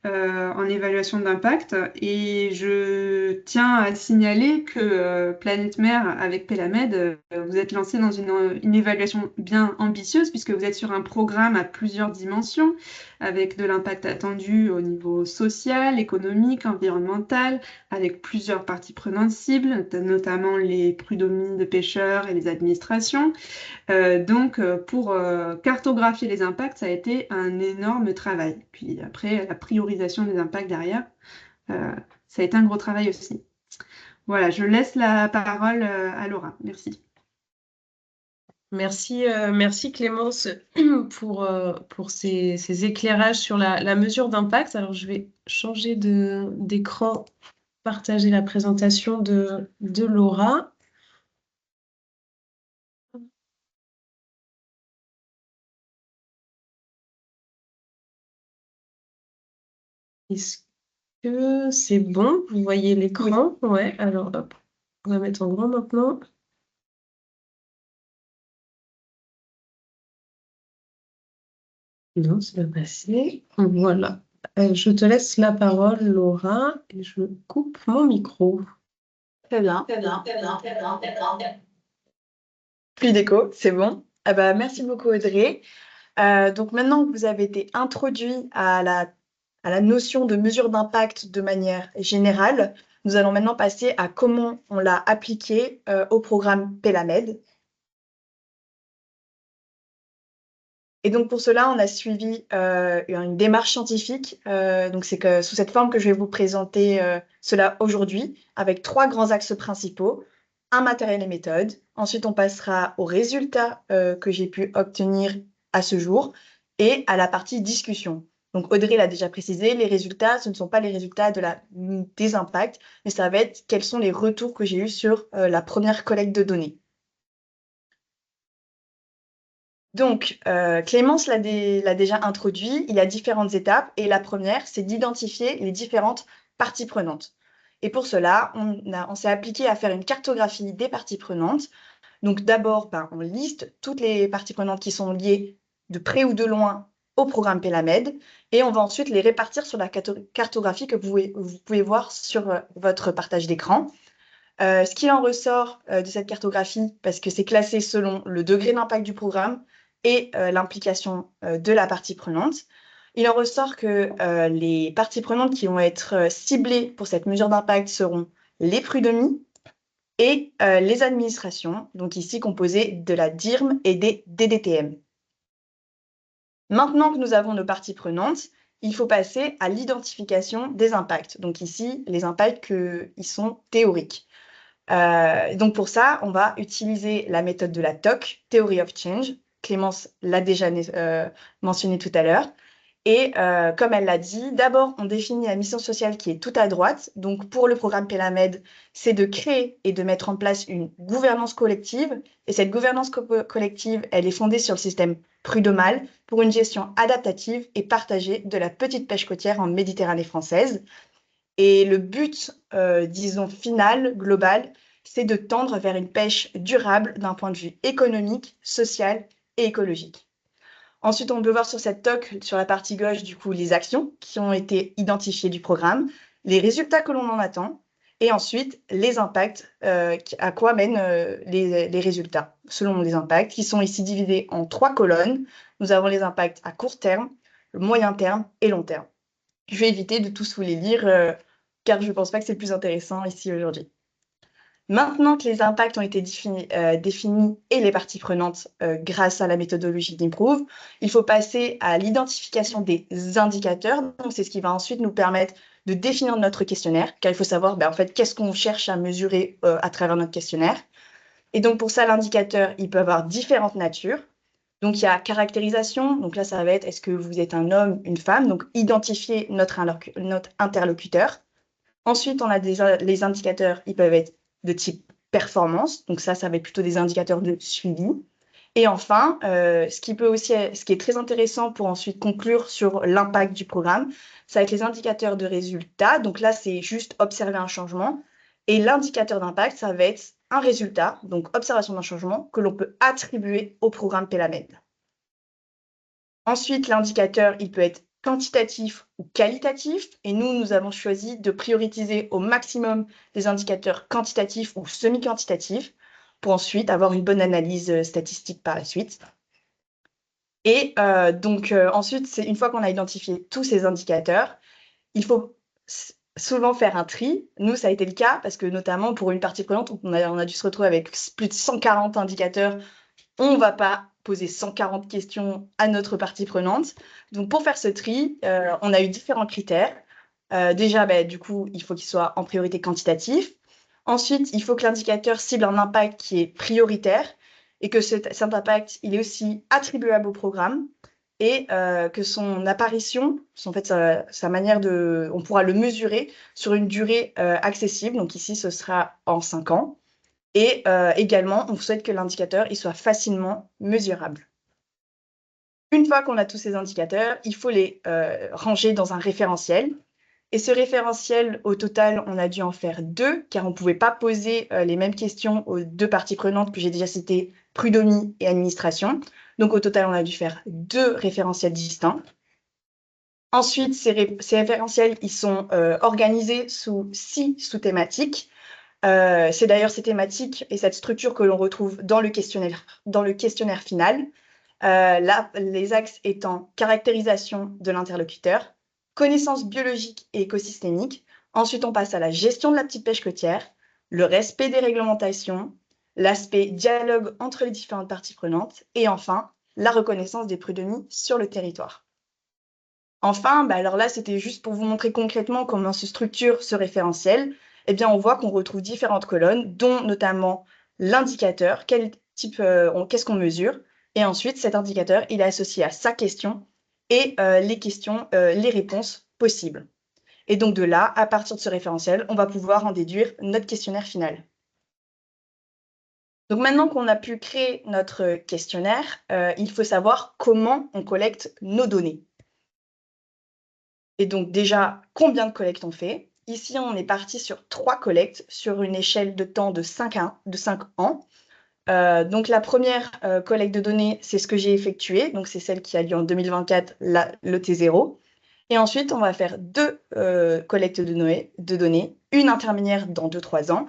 en évaluation d'impact. Et je tiens à signaler que Planète Mer, avec Pélamed, vous êtes lancé dans une évaluation bien ambitieuse, puisque vous êtes sur un programme à plusieurs dimensions, avec de l'impact attendu au niveau social, économique, environnemental, avec plusieurs parties prenantes cibles, notamment les prud'hommes de pêcheurs et les administrations. Donc, pour cartographier les impacts, ça a été un énorme travail. Puis après, la priorisation des impacts derrière, ça a été un gros travail aussi. Voilà, je laisse la parole à Laura. Merci. Merci Clémence pour ces éclairages sur la mesure d'impact. Alors, je vais changer d'écran, partager la présentation de Laura. Est-ce que c'est bon? Vous voyez l'écran? Ouais, alors hop, on va mettre en grand maintenant. Non, c'est pas passé. Voilà. Je te laisse la parole, Laura, et je coupe mon micro. Très bien. Plus d'écho, c'est bon. Ah bah, merci beaucoup, Audrey. Donc maintenant que vous avez été introduit à la notion de mesure d'impact de manière générale, nous allons maintenant passer à comment on l'a appliqué au programme Pélamed. Et donc pour cela, on a suivi une démarche scientifique. Donc c'est sous cette forme que je vais vous présenter cela aujourd'hui, avec 3 grands axes principaux: un matériel et méthode. Ensuite, on passera aux résultats que j'ai pu obtenir à ce jour et à la partie discussion. Donc Audrey l'a déjà précisé, les résultats, ce ne sont pas les résultats des impacts, mais ça va être quels sont les retours que j'ai eus sur la première collecte de données. Donc, Clémence l'a déjà introduit, il y a différentes étapes et la première, c'est d'identifier les différentes parties prenantes. Et pour cela, on s'est appliqué à faire une cartographie des parties prenantes. Donc d'abord, on liste toutes les parties prenantes qui sont liées de près ou de loin au programme Pélamed et on va ensuite les répartir sur la cartographie que vous pouvez voir sur votre partage d'écran. Ce qu'il en ressort de cette cartographie, parce que c'est classé selon le degré d'impact du programme et l'implication de la partie prenante, il en ressort que les parties prenantes qui vont être ciblées pour cette mesure d'impact seront les prud'hommes et les administrations, donc ici composées de la DIRM et des DDTM. Maintenant que nous avons nos parties prenantes, il faut passer à l'identification des impacts. Donc ici, les impacts qui sont théoriques. Donc pour ça, on va utiliser la méthode de la TOC, Theory of Change. Clémence l'a déjà mentionné tout à l'heure. Et comme elle l'a dit, d'abord, on définit la mission sociale qui est tout à droite. Donc pour le programme Pélamed, c'est de créer et de mettre en place une gouvernance collective. Et cette gouvernance collective, elle est fondée sur le système prud'homal pour une gestion adaptative et partagée de la petite pêche côtière en Méditerranée française. Et le but, disons, final, global, c'est de tendre vers une pêche durable d'un point de vue économique, social et écologique. Ensuite, on peut voir sur cette TOC, sur la partie gauche, du coup, les actions qui ont été identifiées du programme, les résultats que l'on en attend, et ensuite les impacts, à quoi mènent les résultats, selon les impacts, qui sont ici divisés en 3 colonnes. Nous avons les impacts à court terme, le moyen terme et long terme. Je vais éviter de tous vous les lire, car je ne pense pas que c'est le plus intéressant ici aujourd'hui. Maintenant que les impacts ont été définis et les parties prenantes grâce à la méthodologie d'Improve, il faut passer à l'identification des indicateurs. Donc, c'est ce qui va ensuite nous permettre de définir notre questionnaire, car il faut savoir en fait, qu'est-ce qu'on cherche à mesurer à travers notre questionnaire. Et donc, pour ça, l'indicateur, il peut avoir différentes natures. Donc, il y a caractérisation. Donc là, ça va être, est-ce que vous êtes un homme, une femme? Donc, identifier notre interlocuteur. Ensuite, on a les indicateurs, ils peuvent être de type performance. Donc ça va être plutôt des indicateurs de suivi. Et enfin, ce qui est très intéressant pour ensuite conclure sur l'impact du programme, ça va être les indicateurs de résultat. Donc là, c'est juste observer un changement. Et l'indicateur d'impact, ça va être un résultat, donc observation d'un changement, que l'on peut attribuer au programme Pelamed. Ensuite, l'indicateur, il peut être quantitatif ou qualitatif. Et nous avons choisi de prioriser au maximum les indicateurs quantitatifs ou semi-quantitatifs pour ensuite avoir une bonne analyse statistique par la suite. Et ensuite, une fois qu'on a identifié tous ces indicateurs, il faut souvent faire un tri. Nous, ça a été le cas parce que notamment pour une partie prenante, on a dû se retrouver avec plus de 140 indicateurs. On ne va pas poser 140 questions à notre partie prenante. Donc, pour faire ce tri, on a eu différents critères. Déjà, du coup, il faut qu'il soit en priorité quantitatif. Ensuite, il faut que l'indicateur cible un impact qui est prioritaire et que cet impact, il est aussi attribuable au programme et que son apparition, en fait, sa manière on pourra le mesurer sur une durée accessible. Donc ici, ce sera en 5 ans. Et également, on souhaite que l'indicateur il soit facilement mesurable. Une fois qu'on a tous ces indicateurs, il faut les ranger dans un référentiel. Et ce référentiel, au total, on a dû en faire 2, car on ne pouvait pas poser les mêmes questions aux 2 parties prenantes que j'ai déjà citées, prud'homie et administration. Donc au total, on a dû faire 2 référentiels distincts. Ensuite, ces référentiels, ils sont organisés sous 6 sous-thématiques. C'est d'ailleurs ces thématiques et cette structure que l'on retrouve dans le questionnaire final. Là, les axes étant caractérisation de l'interlocuteur, connaissances biologiques et écosystémiques. Ensuite, on passe à la gestion de la petite pêche côtière, le respect des réglementations, l'aspect dialogue entre les différentes parties prenantes et enfin, la reconnaissance des prud'homies sur le territoire. Enfin, alors là, c'était juste pour vous montrer concrètement comment se structure ce référentiel. Eh bien, on voit qu'on retrouve différentes colonnes, dont notamment l'indicateur, qu'est-ce qu'on mesure. Et ensuite, cet indicateur, il est associé à sa question et les réponses possibles. Et donc de là, à partir de ce référentiel, on va pouvoir en déduire notre questionnaire final. Donc maintenant qu'on a pu créer notre questionnaire, il faut savoir comment on collecte nos données. Et donc déjà, combien de collectes on fait? Ici, on est parti sur 3 collectes sur une échelle de temps de 5 ans. Donc la première collecte de données, c'est ce que j'ai effectué. Donc c'est celle qui a lieu en 2024, le T0. Et ensuite, on va faire 2 collectes de données, une intermédiaire dans 2-3 ans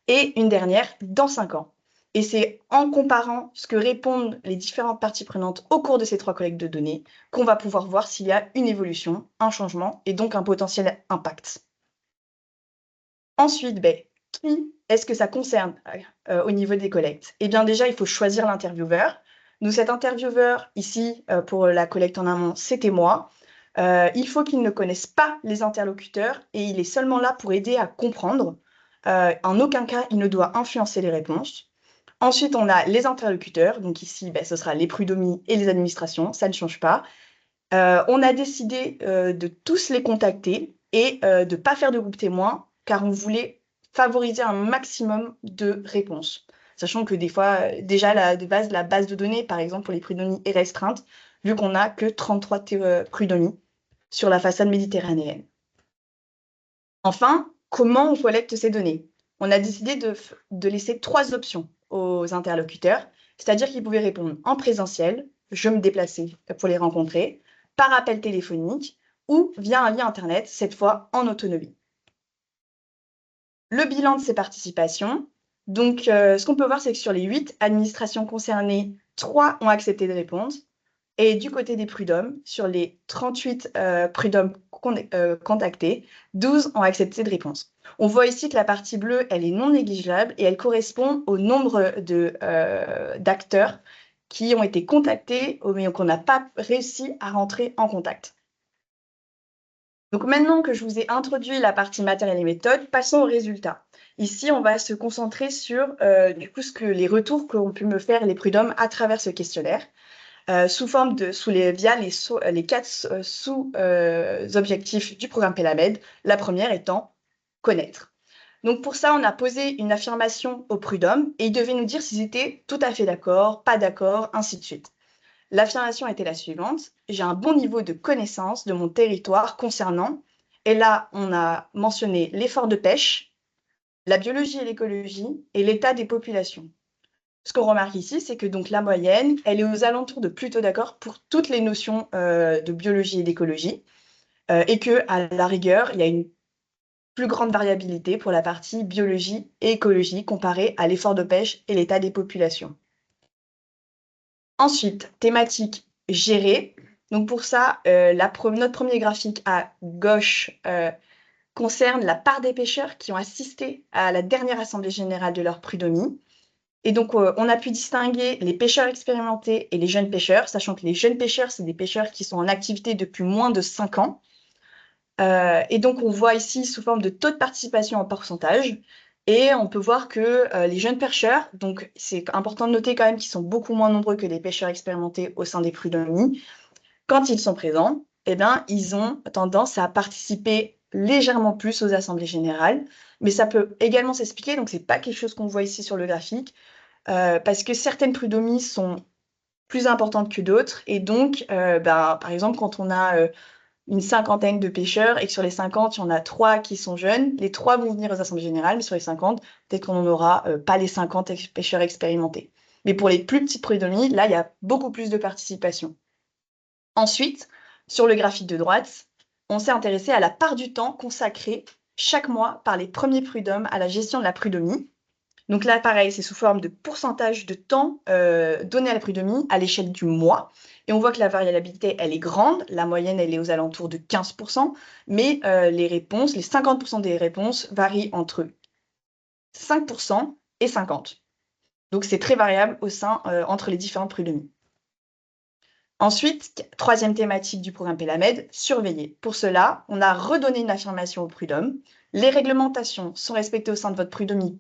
et une dernière dans 5 ans. Et c'est en comparant ce que répondent les différentes parties prenantes au cours de ces 3 collectes de données qu'on va pouvoir voir s'il y a une évolution, un changement et donc un potentiel impact. Ensuite, qui est-ce que ça concerne au niveau des collectes? Eh bien déjà, il faut choisir l'intervieweur. Nous, cet intervieweur, ici, pour la collecte en amont, c'était moi. Il faut qu'il ne connaisse pas les interlocuteurs et il est seulement là pour aider à comprendre. En aucun cas, il ne doit influencer les réponses. Ensuite, on a les interlocuteurs. Donc ici, ce sera les prud'homies et les administrations. Ça ne change pas. On a décidé de tous les contacter et de ne pas faire de groupe témoin, car on voulait favoriser un maximum de réponses. Sachant que des fois, déjà, la base de données, par exemple, pour les prud'homies est restreinte, vu qu'on n'a que 33 prud'homies sur la façade méditerranéenne. Enfin, comment on collecte ces données? On a décidé de laisser 3 options aux interlocuteurs, c'est-à-dire qu'ils pouvaient répondre en présentiel, je me déplaçais pour les rencontrer, par appel téléphonique ou via un lien Internet, cette fois en autonomie. Le bilan de ces participations. Donc, ce qu'on peut voir, c'est que sur les 8 administrations concernées, 3 ont accepté de répondre Et du côté des prud'hommes, sur les 38 prud'hommes contactés, 12 ont accepté de réponse. On voit ici que la partie bleue, elle est non négligeable et elle correspond au nombre d'acteurs qui ont été contactés, mais qu'on n'a pas réussi à rentrer en contact. Donc maintenant que je vous ai introduit la partie matériel et méthode, passons aux résultats. Ici, on va se concentrer sur les retours qu'ont pu me faire les prud'hommes à travers ce questionnaire, via les 4 sous-objectifs du programme Pelamed, la première étant connaître. Donc pour ça, on a posé une affirmation aux prud'hommes et ils devaient nous dire s'ils étaient tout à fait d'accord, pas d'accord, ainsi de suite. L'affirmation était la suivante: j'ai un bon niveau de connaissance de mon territoire concernant, et là on a mentionné l'effort de pêche, la biologie et l'écologie et l'état des populations. Ce qu'on remarque ici, c'est que donc la moyenne, elle est aux alentours de plutôt d'accord pour toutes les notions de biologie et d'écologie, et que à la rigueur, il y a une plus grande variabilité pour la partie biologie et écologie comparée à l'effort de pêche et l'état des populations. Ensuite, thématique gérée. Donc pour ça, notre premier graphique à gauche concerne la part des pêcheurs qui ont assisté à la dernière assemblée générale de leur prud'homie. Et donc, on a pu distinguer les pêcheurs expérimentés et les jeunes pêcheurs, sachant que les jeunes pêcheurs, c'est des pêcheurs qui sont en activité depuis moins de 5 ans. Et donc, on voit ici sous forme de taux de participation en pourcentage. Et on peut voir que les jeunes pêcheurs, donc c'est important de noter quand même qu'ils sont beaucoup moins nombreux que les pêcheurs expérimentés au sein des prud'homies, quand ils sont présents, eh bien, ils ont tendance à participer légèrement plus aux assemblées générales. Mais ça peut également s'expliquer, donc c'est pas quelque chose qu'on voit ici sur le graphique, parce que certaines prud'homies sont plus importantes que d'autres. Et donc, par exemple, quand on a une cinquantaine de pêcheurs et que sur les 50, il y en a 3 qui sont jeunes, les 3 vont venir aux assemblées générales, mais sur les 50, peut-être qu'on n'en aura pas les 50 pêcheurs expérimentés. Mais pour les plus petites prud'homies, là, il y a beaucoup plus de participation. Ensuite, sur le graphique de droite, on s'est intéressé à la part du temps consacré chaque mois par les premiers prud'hommes à la gestion de la prud'homie. Donc là, pareil, c'est sous forme de pourcentage de temps donné à la prud'homie à l'échelle du mois. Et on voit que la variabilité, elle est grande. La moyenne, elle est aux alentours de 15%. Mais les 50% des réponses varient entre 5% et 50%. Donc c'est très variable entre les différentes prud'homies. Ensuite, troisième thématique du programme Pelamed, surveiller. Pour cela, on a redonné une affirmation aux prud'hommes. Les réglementations sont respectées au sein de votre prud'homie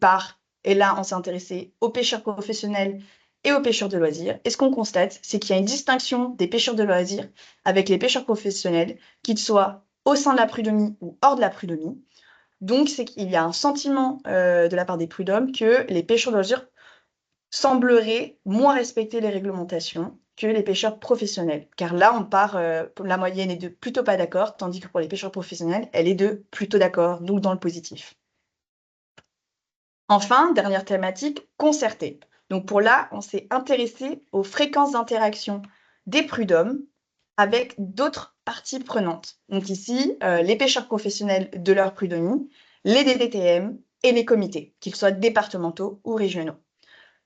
et là, on s'est intéressé aux pêcheurs professionnels et aux pêcheurs de loisirs. Et ce qu'on constate, c'est qu'il y a une distinction des pêcheurs de loisirs avec les pêcheurs professionnels, qu'ils soient au sein de la prud'homie ou hors de la prud'homie. Donc, c'est qu'il y a un sentiment de la part des prud'hommes que les pêcheurs de loisirs sembleraient moins respecter les réglementations que les pêcheurs professionnels. Car là, la moyenne est de plutôt pas d'accord, tandis que pour les pêcheurs professionnels, elle est de plutôt d'accord, donc dans le positif. Enfin, dernière thématique, concertée. Donc pour là, on s'est intéressé aux fréquences d'interaction des prud'hommes avec d'autres parties prenantes. Donc ici, les pêcheurs professionnels de leur prud'homie, les DDTM et les comités, qu'ils soient départementaux ou régionaux.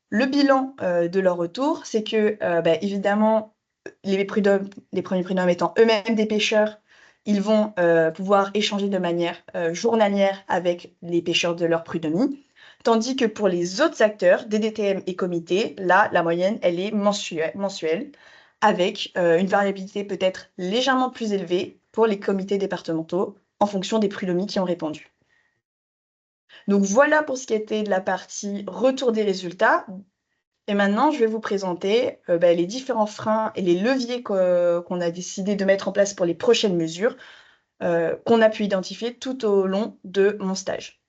Le bilan de leur retour, c'est que, évidemment, les premiers prud'hommes étant eux-mêmes des pêcheurs, ils vont pouvoir échanger de manière journalière avec les pêcheurs de leur prud'homie, tandis que pour les autres acteurs, DDTM et comités, là, la moyenne, elle est mensuelle avec une variabilité peut-être légèrement plus élevée pour les comités départementaux en fonction des prud'homies qui ont répondu. Donc voilà pour ce qui était de la partie retour des résultats. Et maintenant, je vais vous présenter les différents freins et les leviers qu'on a décidé de mettre en place pour les prochaines mesures qu'on a pu identifier tout au long de mon stage.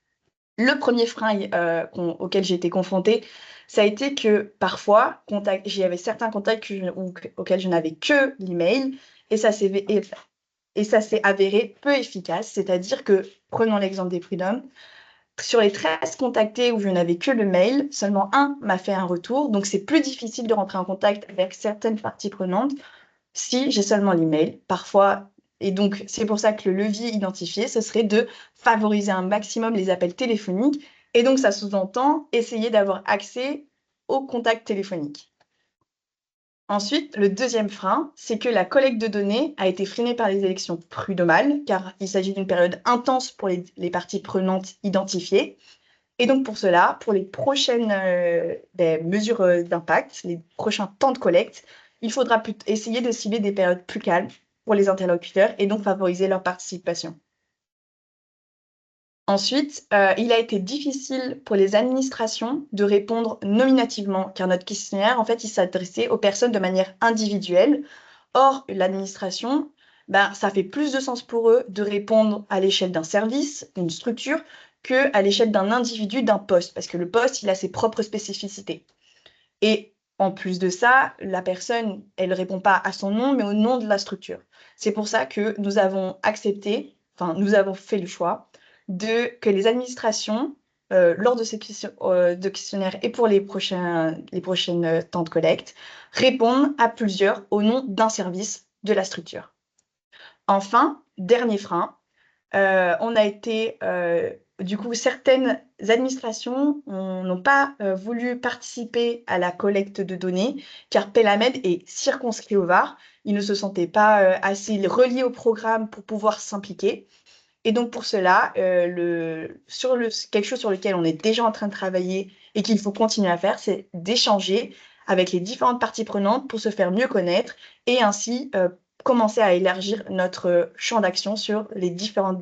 Le premier frein auquel j'ai été confrontée, ça a été que parfois, j'avais certains contacts auxquels je n'avais que l'email et ça s'est avéré peu efficace. C'est-à-dire que, prenons l'exemple des prud'hommes, sur les 13 contactés où je n'avais que le mail, seulement un m'a fait un retour. Donc, c'est plus difficile de rentrer en contact avec certaines parties prenantes si j'ai seulement l'email. Parfois, et donc, c'est pour ça que le levier identifié, ce serait de favoriser un maximum les appels téléphoniques. Et donc, ça sous-entend essayer d'avoir accès aux contacts téléphoniques. Ensuite, le deuxième frein, c'est que la collecte de données a été freinée par les élections prud'homales, car il s'agit d'une période intense pour les parties prenantes identifiées. Et donc pour cela, pour les prochaines mesures d'impact, les prochains temps de collecte, il faudra essayer de cibler des périodes plus calmes pour les interlocuteurs et donc favoriser leur participation. Ensuite, il a été difficile pour les administrations de répondre nominativement, car notre questionnaire, en fait, il s'adressait aux personnes de manière individuelle. Or, l'administration, ça fait plus de sens pour eux de répondre à l'échelle d'un service, d'une structure, qu'à l'échelle d'un individu, d'un poste, parce que le poste, il a ses propres spécificités. Et en plus de ça, la personne, elle ne répond pas à son nom, mais au nom de la structure. C'est pour ça que nous avons nous avons fait le choix que les administrations, lors de ces questionnaires et pour les prochaines temps de collecte, répondent à plusieurs au nom d'un service de la structure. Enfin, dernier frein, on a été, du coup, certaines administrations n'ont pas voulu participer à la collecte de données, car Pelamed est circonscrit au Var. Ils ne se sentaient pas assez reliés au programme pour pouvoir s'impliquer. Et donc pour cela, quelque chose sur lequel on est déjà en train de travailler et qu'il faut continuer à faire, c'est d'échanger avec les différentes parties prenantes pour se faire mieux connaître et ainsi commencer à élargir notre champ d'action sur les différents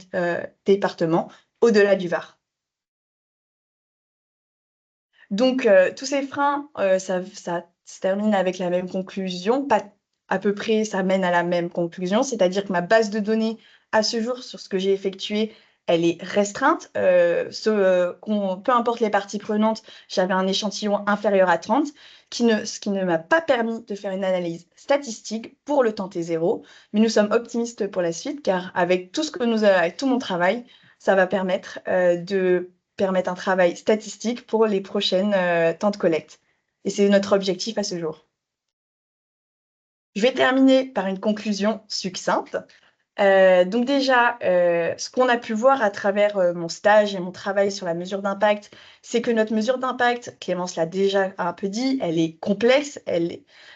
départements au-delà du Var. Donc tous ces freins, ça se termine avec la même conclusion, pas à peu près, ça mène à la même conclusion, c'est-à-dire que ma base de données à ce jour sur ce que j'ai effectué, elle est restreinte. Peu importe les parties prenantes, j'avais un échantillon inférieur à 30, ce qui ne m'a pas permis de faire une analyse statistique pour le temps T0. Mais nous sommes optimistes pour la suite, car avec avec tout mon travail, ça va permettre un travail statistique pour les prochaines temps de collecte. Et c'est notre objectif à ce jour. Je vais terminer par une conclusion succincte. Donc déjà, ce qu'on a pu voir à travers mon stage et mon travail sur la mesure d'impact, c'est que notre mesure d'impact, Clémence l'a déjà un peu dit, elle est complexe,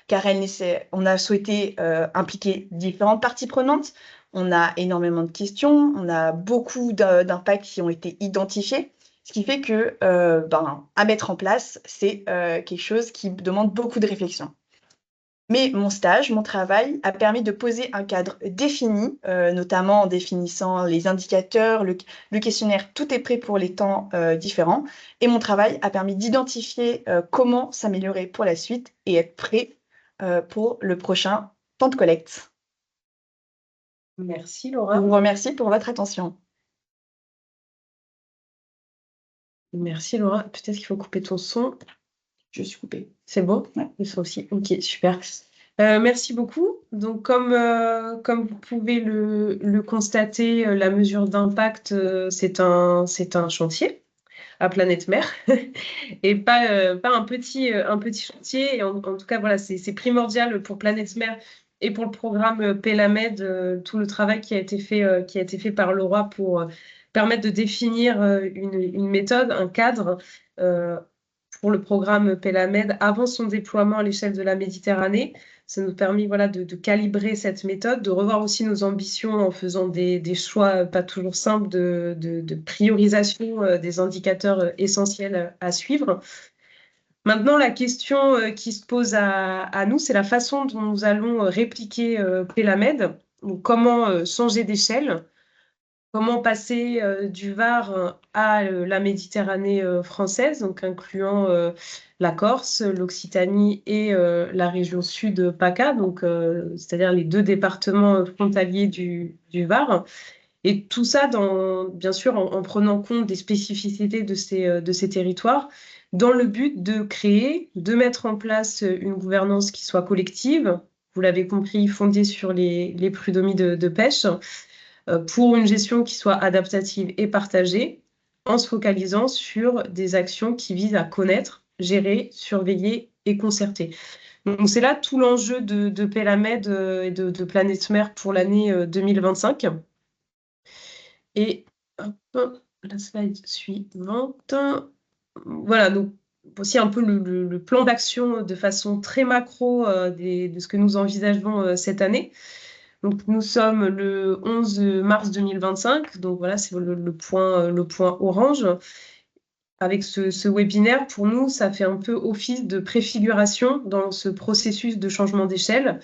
car on a souhaité impliquer différentes parties prenantes. On a énormément de questions, on a beaucoup d'impacts qui ont été identifiés, ce qui fait que à mettre en place, c'est quelque chose qui demande beaucoup de réflexion. Mais mon stage, mon travail a permis de poser un cadre défini, notamment en définissant les indicateurs, le questionnaire, tout est prêt pour les temps différents. Et mon travail a permis d'identifier comment s'améliorer pour la suite et être prêt pour le prochain temps de collecte. Merci Je Laura. vous remercie pour votre attention. Merci Laura. Peut-être qu'il faut couper ton son. Je suis coupée. C'est bon? Ouais. Le son aussi. Ok, super. Merci beaucoup. Donc, comme vous pouvez le constater, la mesure d'impact, c'est un chantier à Planète Mer et pas un petit chantier. Et en tout cas, voilà, c'est primordial pour Planète Mer et pour le programme Pelamed, tout le travail qui a été fait par Laura pour permettre de définir une méthode, un cadre pour le programme Pelamed avant son déploiement à l'échelle de la Méditerranée. Ça nous permet de calibrer cette méthode, de revoir aussi nos ambitions en faisant des choix pas toujours simples de priorisation des indicateurs essentiels à suivre. Maintenant, la question qui se pose à nous, c'est la façon dont nous allons répliquer Pelamed. Donc, comment changer d'échelle? Comment passer du Var à la Méditerranée française, donc incluant la Corse, l'Occitanie et la région sud PACA, donc c'est-à-dire les 2 départements frontaliers du Var. Et tout ça, bien sûr, en prenant compte des spécificités de ces territoires, dans le but de mettre en place une gouvernance qui soit collective, vous l'avez compris, fondée sur les prud'homies de pêche, pour une gestion qui soit adaptative et partagée, en se focalisant sur des actions qui visent à connaître, gérer, surveiller et concerter. Donc c'est là tout l'enjeu de Pelamed et de Planète Mer pour l'année 2025. Et hop, la slide suivante. Voilà, donc aussi un peu le plan d'action de façon très macro de ce que nous envisageons cette année. Donc, nous sommes le 11 mars 2025, donc voilà, c'est le point orange. Avec ce webinaire, pour nous, ça fait un peu office de préfiguration dans ce processus de changement d'échelle.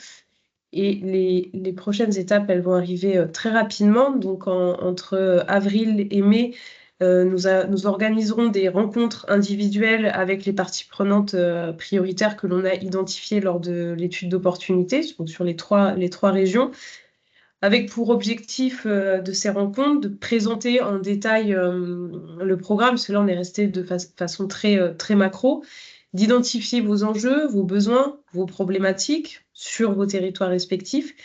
Et les prochaines étapes, elles vont arriver très rapidement. Donc, entre avril et mai, nous organiserons des rencontres individuelles avec les parties prenantes prioritaires que l'on a identifiées lors de l'étude d'opportunité, donc sur les trois régions, avec pour objectif de ces rencontres de présenter en détail le programme, parce que là on est resté de façon très macro, d'identifier vos enjeux, vos besoins, vos problématiques sur vos territoires respectifs,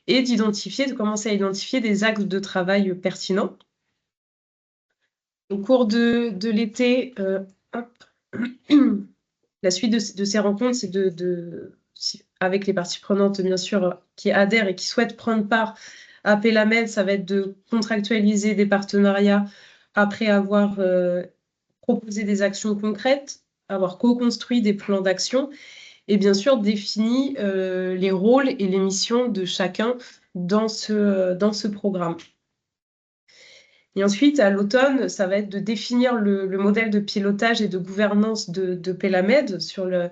et de commencer à identifier des axes de travail pertinents. Au cours de l'été, la suite de ces rencontres, c'est avec les parties prenantes, bien sûr, qui adhèrent et qui souhaitent prendre part à Pélamède, ça va être de contractualiser des partenariats après avoir proposé des actions concrètes, avoir co-construit des plans d'action et bien sûr défini les rôles et les missions de chacun dans ce programme. Et ensuite, à l'automne, ça va être de définir le modèle de pilotage et de gouvernance de Pélamède sur le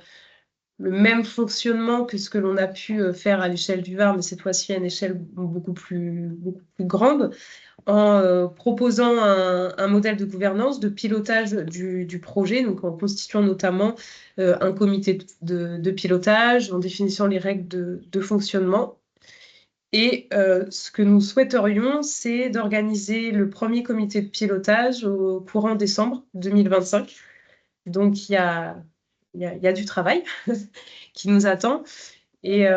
même fonctionnement que ce que l'on a pu faire à l'échelle du Var, mais cette fois-ci à une échelle beaucoup plus grande, en proposant un modèle de gouvernance, de pilotage du projet, donc en constituant notamment un comité de pilotage, en définissant les règles de fonctionnement. Et ce que nous souhaiterions, c'est d'organiser le premier comité de pilotage au courant décembre 2025. Donc, il y a du travail qui nous attend. Et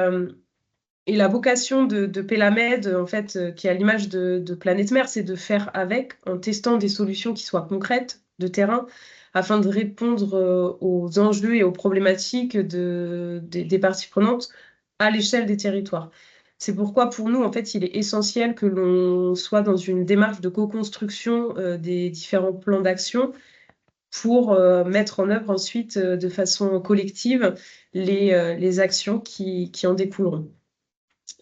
la vocation de Pélamède, en fait, qui est à l'image de Planète Mère, c'est de faire avec, en testant des solutions qui soient concrètes, de terrain, afin de répondre aux enjeux et aux problématiques des parties prenantes à l'échelle des territoires. C'est pourquoi, pour nous, en fait, il est essentiel que l'on soit dans une démarche de co-construction des différents plans d'action pour mettre en œuvre ensuite, de façon collective, les actions qui en découleront.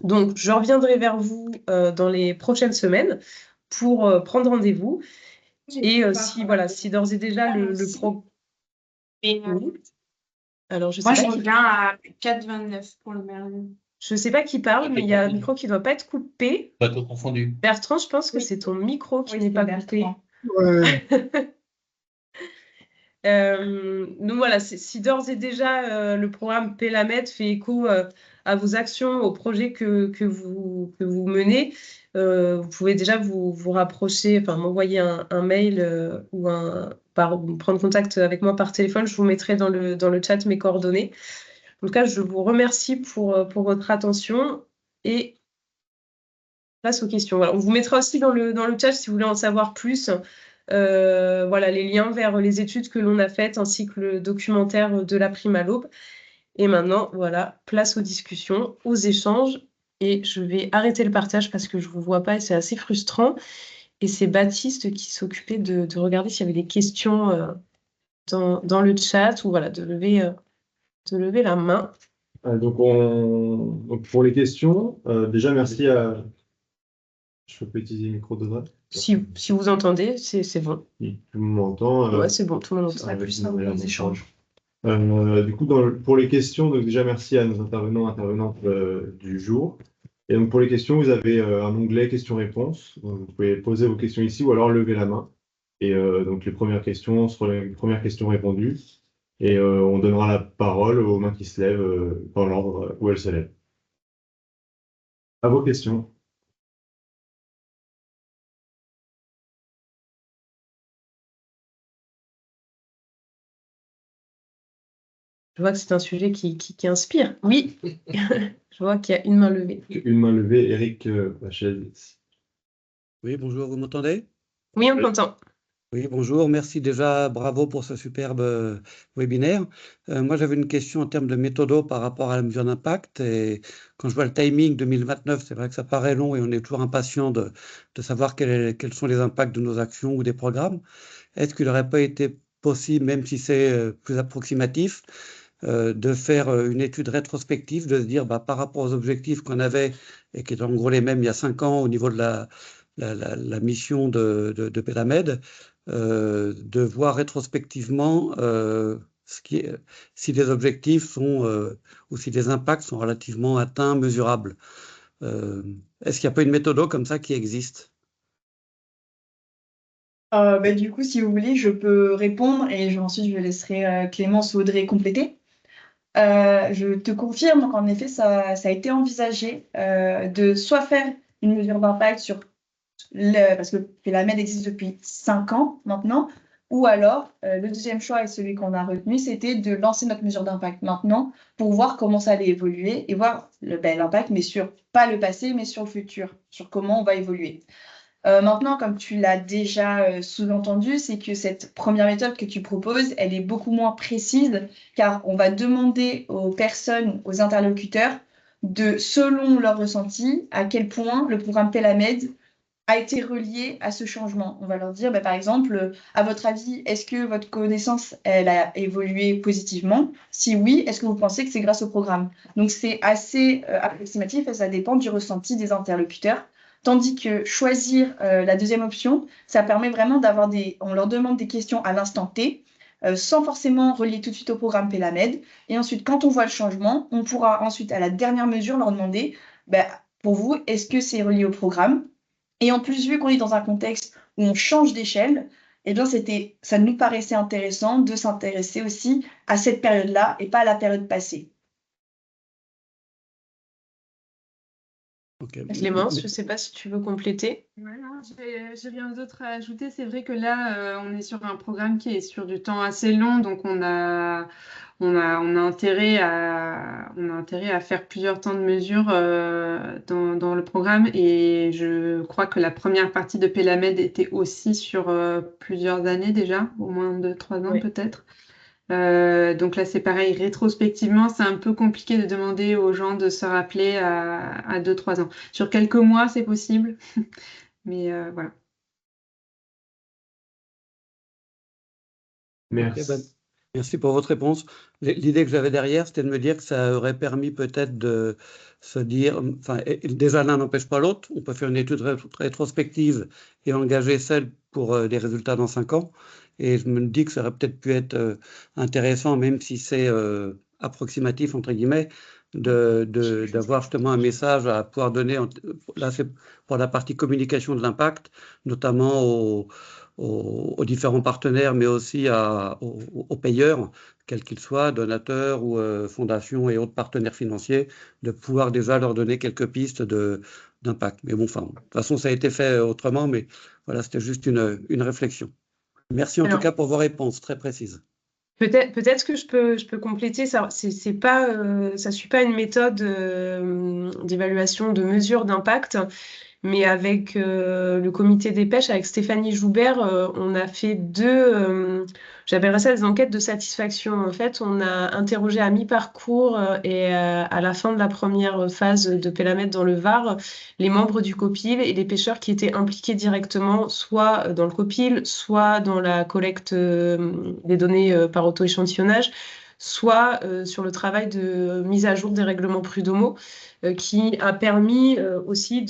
Donc, je reviendrai vers vous dans les prochaines semaines pour prendre rendez-vous. Et si d'ores et déjà le pro... Et, Alors, je moi, sais je pas reviens à 4,29 pour le Merlin. Je sais pas qui parle, mais il y a un micro qui ne doit pas être coupé. Pas tout confondu. Bertrand, je pense que c'est ton micro qui n'est pas coupé. Ouais. Donc voilà, si d'ores et déjà le programme Pélamède fait écho à vos actions, aux projets que vous menez, vous pouvez déjà vous rapprocher, enfin m'envoyer un mail ou prendre contact avec moi par téléphone. Je vous mettrai dans le chat mes coordonnées. En tout cas, je vous remercie pour votre attention et place aux questions. Voilà, on vous mettra aussi dans le chat si vous voulez en savoir plus. Voilà, les liens vers les études que l'on a faites ainsi que le documentaire de la prime à l'aube. Et maintenant, voilà, place aux discussions, aux échanges. Et je vais arrêter le partage parce que je ne vous vois pas et c'est assez frustrant. Et c'est Baptiste qui s'occupait de regarder s'il y avait des questions dans le chat ou voilà, de lever la main. Donc, pour les questions, déjà merci à... Je peux utiliser le micro de droite? Si vous entendez, c'est bon. Oui, tout le monde m'entend. Ouais, c'est bon, tout le monde entend. Un échange. Du coup, pour les questions, donc déjà merci à nos intervenantes du jour. Et donc pour les questions, vous avez un onglet questions-réponses. Vous pouvez poser vos questions ici ou alors lever la main. Et donc les premières questions seront les premières questions répondues. Et on donnera la parole aux mains qui se lèvent dans l'ordre où elles se lèvent. À vos questions. Je vois que c'est un sujet qui inspire. Oui, je vois qu'il y a une main levée. Une main levée, Eric Bachel. Oui, bonjour, vous m'entendez? Oui, on t'entend. Oui, bonjour, merci déjà, bravo pour ce superbe webinaire. Moi, j'avais une question en termes de méthodo par rapport à la mesure d'impact. Et quand je vois le timing 2029, c'est vrai que ça paraît long et on est toujours impatient de savoir quels sont les impacts de nos actions ou des programmes. Est-ce qu'il n'aurait pas été possible, même si c'est plus approximatif, de faire une étude rétrospective, de se dire par rapport aux objectifs qu'on avait et qui étaient en gros les mêmes il y a 5 ans au niveau de la mission de Pélamède, de voir rétrospectivement si les objectifs sont ou si les impacts sont relativement atteints, mesurables. Est-ce qu'il n'y a pas une méthode comme ça qui existe? Du coup, si vous voulez, je peux répondre et ensuite je laisserai Clémence ou Audrey compléter. Je te confirme qu'en effet, ça a été envisagé de soit faire une mesure d'impact parce que Pélamède existe depuis 5 ans maintenant, ou alors le deuxième choix et celui qu'on a retenu, c'était de lancer notre mesure d'impact maintenant pour voir comment ça allait évoluer et voir l'impact, mais pas le passé, mais sur le futur, sur comment on va évoluer. Maintenant, comme tu l'as déjà sous-entendu, c'est que cette première méthode que tu proposes, elle est beaucoup moins précise, car on va demander aux personnes, aux interlocuteurs, selon leur ressenti, à quel point le programme Pélamède a été relié à ce changement. On va leur dire, par exemple, à votre avis, est-ce que votre connaissance, elle a évolué positivement? Si oui, est-ce que vous pensez que c'est grâce au programme? Donc, c'est assez approximatif et ça dépend du ressenti des interlocuteurs. Tandis que choisir la deuxième option, ça permet vraiment on leur demande des questions à l'instant T, sans forcément relier tout de suite au programme Pélamède. Et ensuite, quand on voit le changement, on pourra ensuite, à la dernière mesure, leur demander, pour vous, est-ce que c'est relié au programme? Et en plus, vu qu'on est dans un contexte où on change d'échelle, eh bien, ça nous paraissait intéressant de s'intéresser aussi à cette période-là et pas à la période passée. Okay. Clémence, je ne sais pas si tu veux compléter. Ouais, non, j'ai rien d'autre à ajouter. C'est vrai que là, on est sur un programme qui est sur du temps assez long, donc on a intérêt à faire plusieurs temps de mesure dans le programme. Et je crois que la première partie de Pélamède était aussi sur plusieurs années déjà, au moins 2-3 ans Oui. peut-être. Donc là, c'est pareil, rétrospectivement, c'est un peu compliqué de demander aux gens de se rappeler à 2-3 ans. Sur quelques mois, c'est possible, mais voilà. Merci. Okay, merci pour votre réponse. L'idée que j'avais derrière, c'était de me dire que ça aurait permis peut-être de se dire, déjà l'un n'empêche pas l'autre, on peut faire une étude rétrospective et engager celle pour des résultats dans 5 ans. Et je me dis que ça aurait peut-être pu être intéressant, même si c'est approximatif, entre guillemets, d'avoir justement un message à pouvoir donner. Là, c'est pour la partie communication de l'impact, notamment aux différents partenaires, mais aussi aux payeurs, quels qu'ils soient, donateurs ou fondations et autres partenaires financiers, de pouvoir déjà leur donner quelques pistes d'impact. Mais bon, de toute façon, ça a été fait autrement, mais voilà, c'était juste une réflexion. Merci en tout cas pour vos réponses très précises. Peut-être que je peux compléter, ça c'est pas, ça suit pas une méthode d'évaluation de mesure d'impact, mais avec le comité des pêches, avec Stéphanie Joubert, on a fait j'appellerais ça des enquêtes de satisfaction. En fait, on a interrogé à mi-parcours et à la fin de la première phase de Pélamède dans le Var, les membres du COPIL et les pêcheurs qui étaient impliqués directement, soit dans le COPIL, soit dans la collecte des données par auto-échantillonnage, soit sur le travail de mise à jour des règlements prud'homaux, qui a permis aussi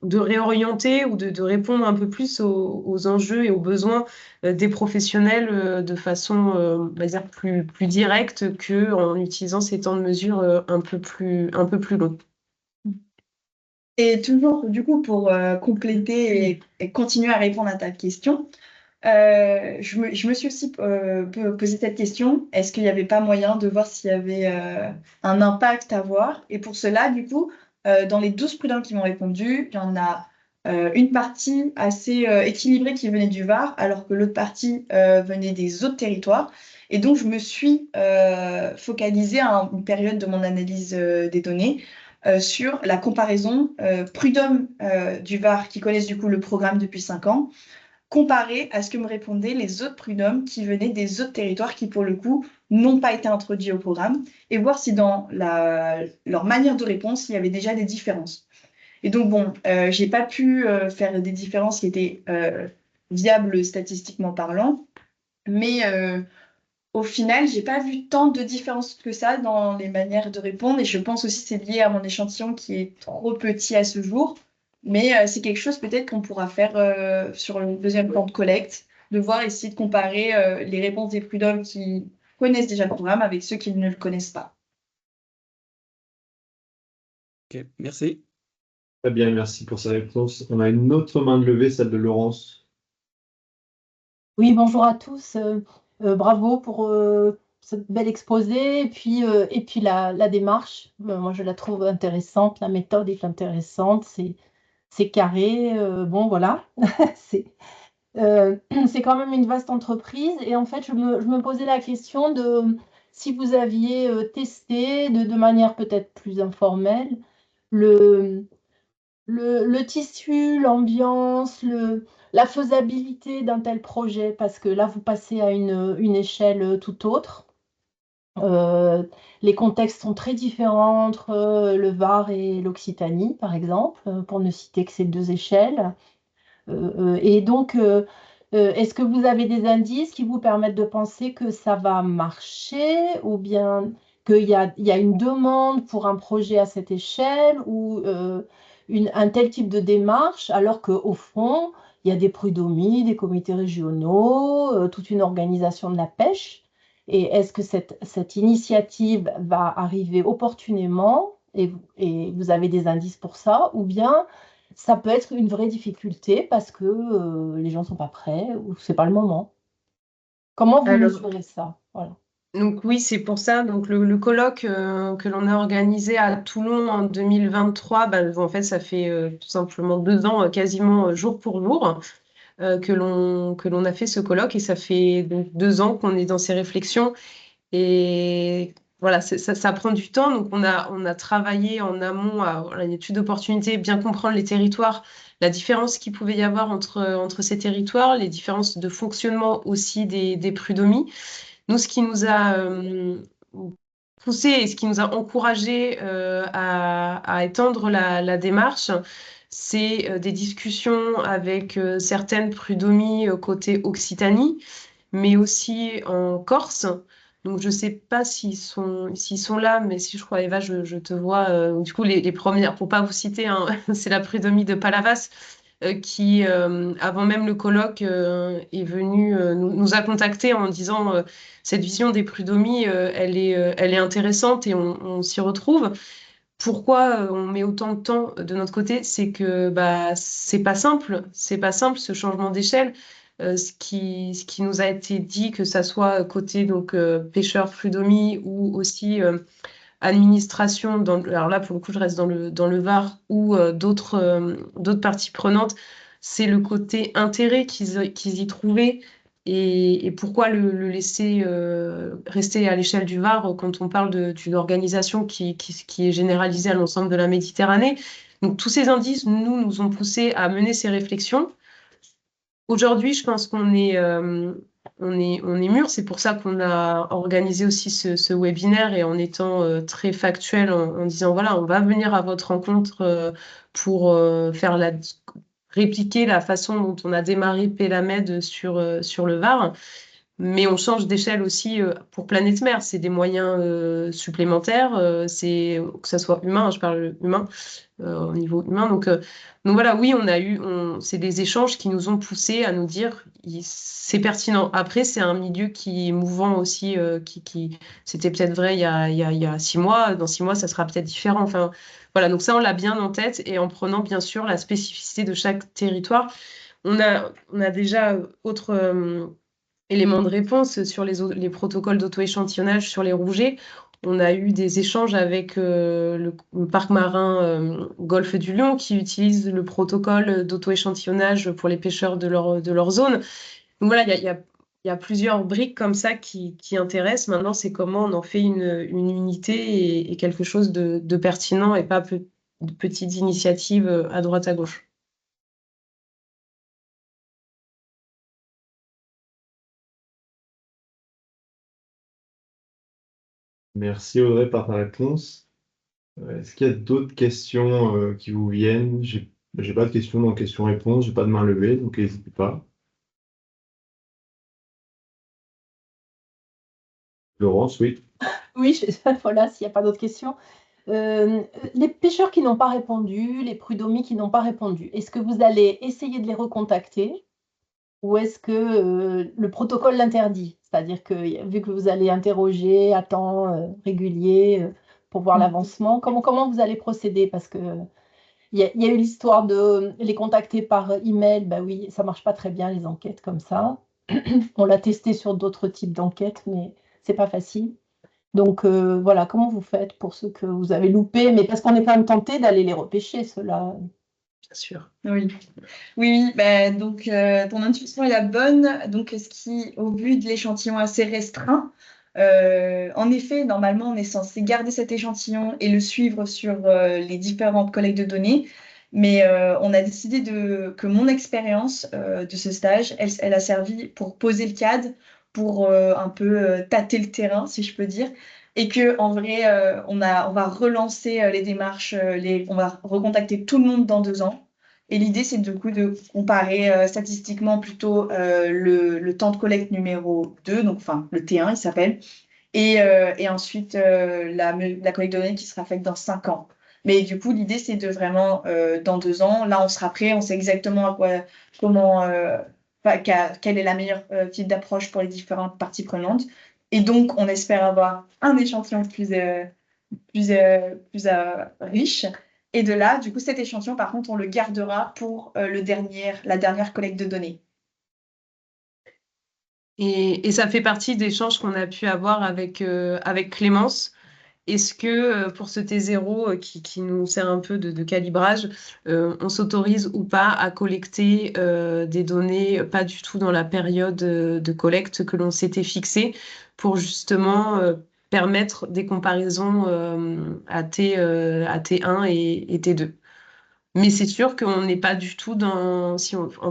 de réorienter ou de répondre un peu plus aux enjeux et aux besoins des professionnels de façon, on va dire, plus directe qu'en utilisant ces temps de mesure un peu plus longs. Et toujours, du coup, pour compléter et continuer à répondre à ta question, je me suis aussi posé cette question, est-ce qu'il n'y avait pas moyen de voir s'il y avait un impact à voir? Et pour cela, du coup, dans les 12 prud'hommes qui m'ont répondu, il y en a une partie assez équilibrée qui venait du Var, alors que l'autre partie venait des autres territoires. Et donc, je me suis focalisée à une période de mon analyse des données sur la comparaison prud'hommes du Var qui connaissent du coup le programme depuis 5 ans, comparé à ce que me répondaient les autres prud'hommes qui venaient des autres territoires qui, pour le coup, n'ont pas été introduits au programme, et voir si dans leur manière de réponse, il y avait déjà des différences. Et donc, bon, j'ai pas pu faire des différences qui étaient viables statistiquement parlant, Mais au final, j'ai pas vu tant de différence que ça dans les manières de répondre. Et je pense aussi que c'est lié à mon échantillon qui est trop petit à ce jour. Mais c'est quelque chose peut-être qu'on pourra faire sur le deuxième plan de collecte, de voir, essayer de comparer les réponses des prud'hommes qui connaissent déjà le programme avec ceux qui ne le connaissent pas. Ok, merci. Très bien, merci pour sa réponse. On a une autre main de levée, celle de Laurence. Oui, bonjour à tous. Bravo pour ce bel exposé et puis la démarche. Moi, je la trouve intéressante. La méthode est intéressante. C'est carré. Bon, voilà. C'est euh, c'est quand même une vaste entreprise. Et en fait, je me posais la question de si vous aviez testé de manière peut-être plus informelle le, le tissu, l'ambiance, la faisabilité d'un tel projet, parce que là, vous passez à une échelle tout autre. Euh, les contextes sont très différents entre le Var et l'Occitanie, par exemple, pour ne citer que ces deux échelles. Et donc, est-ce que vous avez des indices qui vous permettent de penser que ça va marcher ou bien il y a une demande pour un projet à cette échelle ou un tel type de démarche, alors qu'au fond, il y a des prud'homies, des comités régionaux, toute une organisation de la pêche. Et est-ce que cette initiative va arriver opportunément et vous avez des indices pour ça, ou bien ça peut être une vraie difficulté parce que les gens ne sont pas prêts ou c'est pas le moment. Comment vous Alors, mesurez ça? Voilà. donc oui, c'est pour ça. Donc le colloque que l'on a organisé à Toulon en 2023, bah, en fait, ça fait tout simplement 2 ans, quasiment jour pour jour, que l'on a fait ce colloque et ça fait donc 2 ans qu'on est dans ces réflexions. Et voilà, ça prend du temps. Donc, on a travaillé en amont à voilà, une étude d'opportunité, bien comprendre les territoires, la différence qu'il pouvait y avoir entre ces territoires, les différences de fonctionnement aussi des prud'homies. Nous, ce qui nous a poussé et ce qui nous a encouragé à étendre la démarche, c'est des discussions avec certaines prud'homies côté Occitanie, mais aussi en Corse. Donc, je ne sais pas s'ils sont là, mais si je crois, Eva, je te vois. Du coup, les premières, pour pas vous citer, hein, c'est la prud'homie de Palavas qui, avant même le colloque, est venue, nous a contactés en disant cette vision des prud'homies, elle est intéressante et on s'y retrouve. Pourquoi on met autant de temps de notre côté? C'est que bah, c'est pas simple ce changement d'échelle. Ce qui nous a été dit, que ça soit côté donc pêcheurs prud'homies ou aussi administration, alors là pour le coup je reste dans le Var ou d'autres parties prenantes, c'est le côté intérêt qu'ils y trouvaient et pourquoi le laisser rester à l'échelle du Var quand on parle d'une organisation qui est généralisée à l'ensemble de la Méditerranée. Donc tous ces indices nous ont poussés à mener ces réflexions. Aujourd'hui, je pense qu'on est mûr. C'est pour ça qu'on a organisé aussi ce webinaire et en étant très factuel, en disant voilà, on va venir à votre rencontre pour répliquer la façon dont on a démarré Pélamed sur le Var. Mais on change d'échelle aussi pour Planète Mer. C'est des moyens supplémentaires, que ça soit humain, hein, je parle humain, au niveau humain. Donc voilà, oui, c'est des échanges qui nous ont poussés à nous dire c'est pertinent. Après, c'est un milieu qui est mouvant aussi, c'était peut-être vrai il y a 6 mois. Dans 6 mois, ça sera peut-être différent. Enfin, voilà, donc ça, on l'a bien en tête et en prenant bien sûr la spécificité de chaque territoire. On a déjà autre élément de réponse sur les protocoles d'auto-échantillonnage sur les rougets. On a eu des échanges avec le parc marin Golfe du Lion qui utilise le protocole d'auto-échantillonnage pour les pêcheurs de leur zone. Donc voilà, il y a plusieurs briques comme ça qui intéressent. Maintenant, c'est comment on en fait une unité et quelque chose de pertinent et pas de petites initiatives à droite à gauche. Merci Audrey par ta réponse. Est-ce qu'il y a d'autres questions qui vous viennent? J'ai pas de questions dans questions-réponses, j'ai pas de main levée, donc n'hésitez pas. Laurence, oui. Oui, voilà, s'il n'y a pas d'autres questions. Les pêcheurs qui n'ont pas répondu, les prud'hommes qui n'ont pas répondu, est-ce que vous allez essayer de les recontacter ou est-ce que le protocole l'interdit? C'est-à-dire que vu que vous allez interroger à temps régulier pour voir l'avancement, comment vous allez procéder? Parce que il y a eu l'histoire de les contacter par email. Ben oui, ça marche pas très bien les enquêtes comme ça. On l'a testé sur d'autres types d'enquêtes, mais c'est pas facile. Donc voilà, comment vous faites pour ceux que vous avez loupés? Mais parce qu'on est quand même tenté d'aller les repêcher, ceux-là. Bien sûr. Oui, oui, bah, donc ton intuition est la bonne. Donc, au vu de l'échantillon assez restreint, en effet, normalement, on est censé garder cet échantillon et le suivre sur les différentes collectes de données. Mais on a décidé que mon expérience de ce stage, elle a servi pour poser le cadre, pour un peu tâter le terrain, si je peux dire. Et que en vrai, on va relancer les démarches, on va recontacter tout le monde dans 2 ans. Et l'idée, c'est du coup de comparer statistiquement plutôt le temps de collecte numéro 2, donc enfin le T1, il s'appelle, et ensuite la collecte de données qui sera faite dans 5 ans. Mais du coup, l'idée, c'est de vraiment, dans 2 ans, là, on sera prêt, on sait exactement quel est la meilleure type d'approche pour les différentes parties prenantes. Et donc, on espère avoir un échantillon plus riche. Et de là, du coup, cet échantillon, par contre, on le gardera pour la dernière collecte de données. Et ça fait partie d'échanges qu'on a pu avoir avec Clémence. Est-ce que pour ce T0 qui nous sert un peu de calibrage, on s'autorise ou pas à collecter des données pas du tout dans la période de collecte que l'on s'était fixée pour justement permettre des comparaisons à T1 et T2? Mais c'est sûr qu'on n'est pas du tout en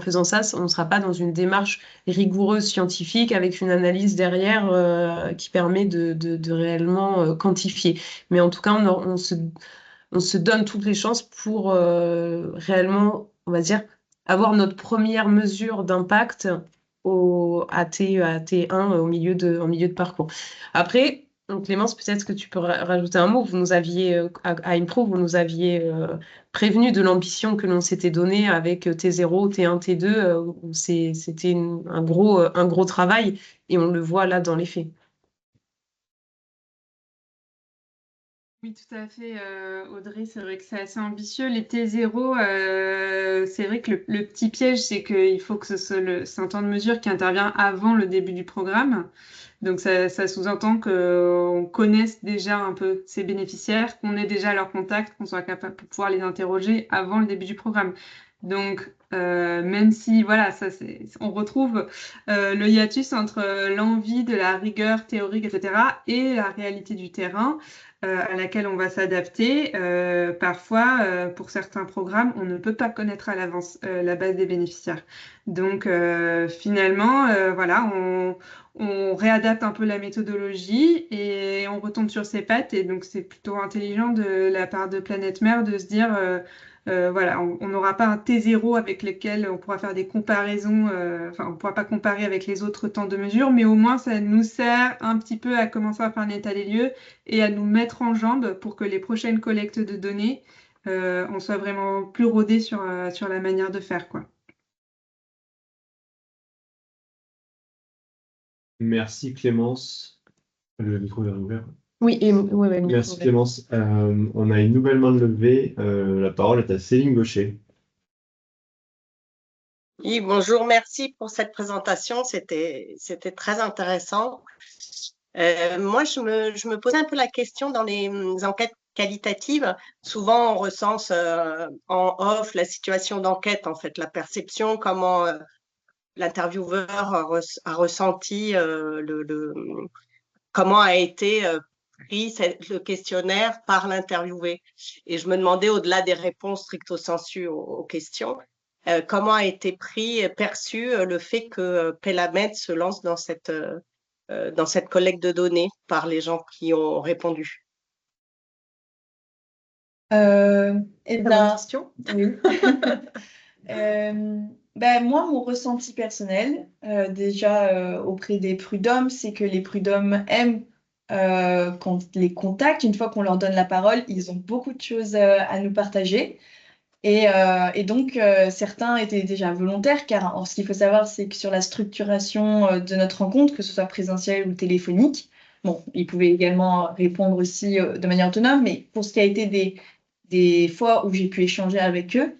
faisant ça, on ne sera pas dans une démarche rigoureuse scientifique avec une analyse derrière qui permet de réellement quantifier. Mais en tout cas, on se donne toutes les chances pour réellement, on va dire, avoir notre première mesure d'impact à T1 en milieu de parcours. Après, donc Clémence, peut-être que tu peux rajouter un mot. Vous nous aviez, à Impro, vous nous aviez prévenu de l'ambition que l'on s'était donnée avec T0, T1, T2, où c'était un gros travail et on le voit là dans les faits. Oui, tout à fait, Audrey, c'est vrai que c'est assez ambitieux. Les T0, c'est vrai que le petit piège, c'est qu'il faut que c'est un temps de mesure qui intervient avant le début du programme. Donc ça sous-entend qu'on connaisse déjà un peu ces bénéficiaires, qu'on ait déjà leur contact, qu'on soit capable de pouvoir les interroger avant le début du programme. Donc même si voilà, on retrouve le hiatus entre l'envie de la rigueur théorique, etc., et la réalité du terrain à laquelle on va s'adapter. Parfois, pour certains programmes, on ne peut pas connaître à l'avance la base des bénéficiaires. Donc finalement, voilà, on réadapte un peu la méthodologie et on retombe sur ses pattes. Et donc, c'est plutôt intelligent de la part de Planète Mère de se dire, voilà, on n'aura pas un T0 avec lequel on pourra faire des comparaisons, enfin, on ne pourra pas comparer avec les autres temps de mesure, mais au moins, ça nous sert un petit peu à commencer à faire un état des lieux et à nous mettre en jambes pour que les prochaines collectes de données, on soit vraiment plus rodé sur la manière de faire, quoi. Merci Clémence. Le micro est ouvert. Oui, ouais, Merci Clémence. On a une nouvelle main levée. La parole est à Céline Gaucher. Oui, bonjour, merci pour cette présentation, c'était très intéressant. Moi, je me posais un peu la question dans les enquêtes qualitatives. Souvent, on recense en off la situation d'enquête, en fait, la perception, comment l'intervieweur a ressenti, comment a été pris le questionnaire par l'interviewé. Et je me demandais, au-delà des réponses stricto sensu aux questions, comment a été perçu le fait que Pelamed se lance dans cette collecte de données par les gens qui ont répondu. Et bonne question. Oui. Ben, moi, mon ressenti personnel, déjà auprès des prud'hommes, c'est que les prud'hommes aiment quand on les contacte, une fois qu'on leur donne la parole, ils ont beaucoup de choses à nous partager. Et donc, certains étaient déjà volontaires, car ce qu'il faut savoir, c'est que sur la structuration de notre rencontre, que ce soit présentielle ou téléphonique, bon, ils pouvaient également répondre aussi de manière autonome, mais pour ce qui a été des fois où j'ai pu échanger avec eux,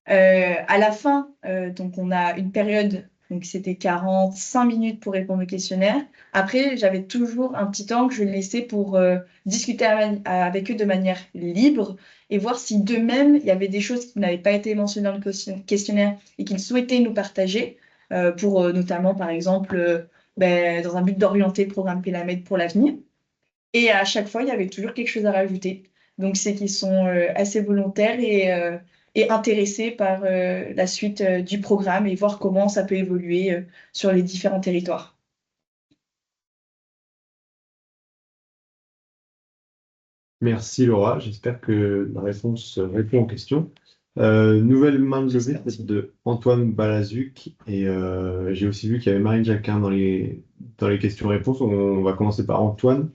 à la fin, donc on a une période, donc c'était 45 minutes pour répondre au questionnaire. Après, j'avais toujours un petit temps que je laissais pour discuter avec eux de manière libre et voir si d'eux-mêmes, il y avait des choses qui n'avaient pas été mentionnées dans le questionnaire et qu'ils souhaitaient nous partager, pour notamment, par exemple, dans un but d'orienter le programme Pélamède pour l'avenir. Et à chaque fois, il y avait toujours quelque chose à rajouter. Donc, c'est qu'ils sont assez volontaires et intéressés par la suite du programme et voir comment ça peut évoluer sur les différents territoires. Merci Laura, j'espère que la réponse répond aux questions. Nouvelle main levée, c'est de Antoine Balazuc, et j'ai aussi vu qu'il y avait Marine Jacquin dans les questions-réponses. On va commencer par Antoine.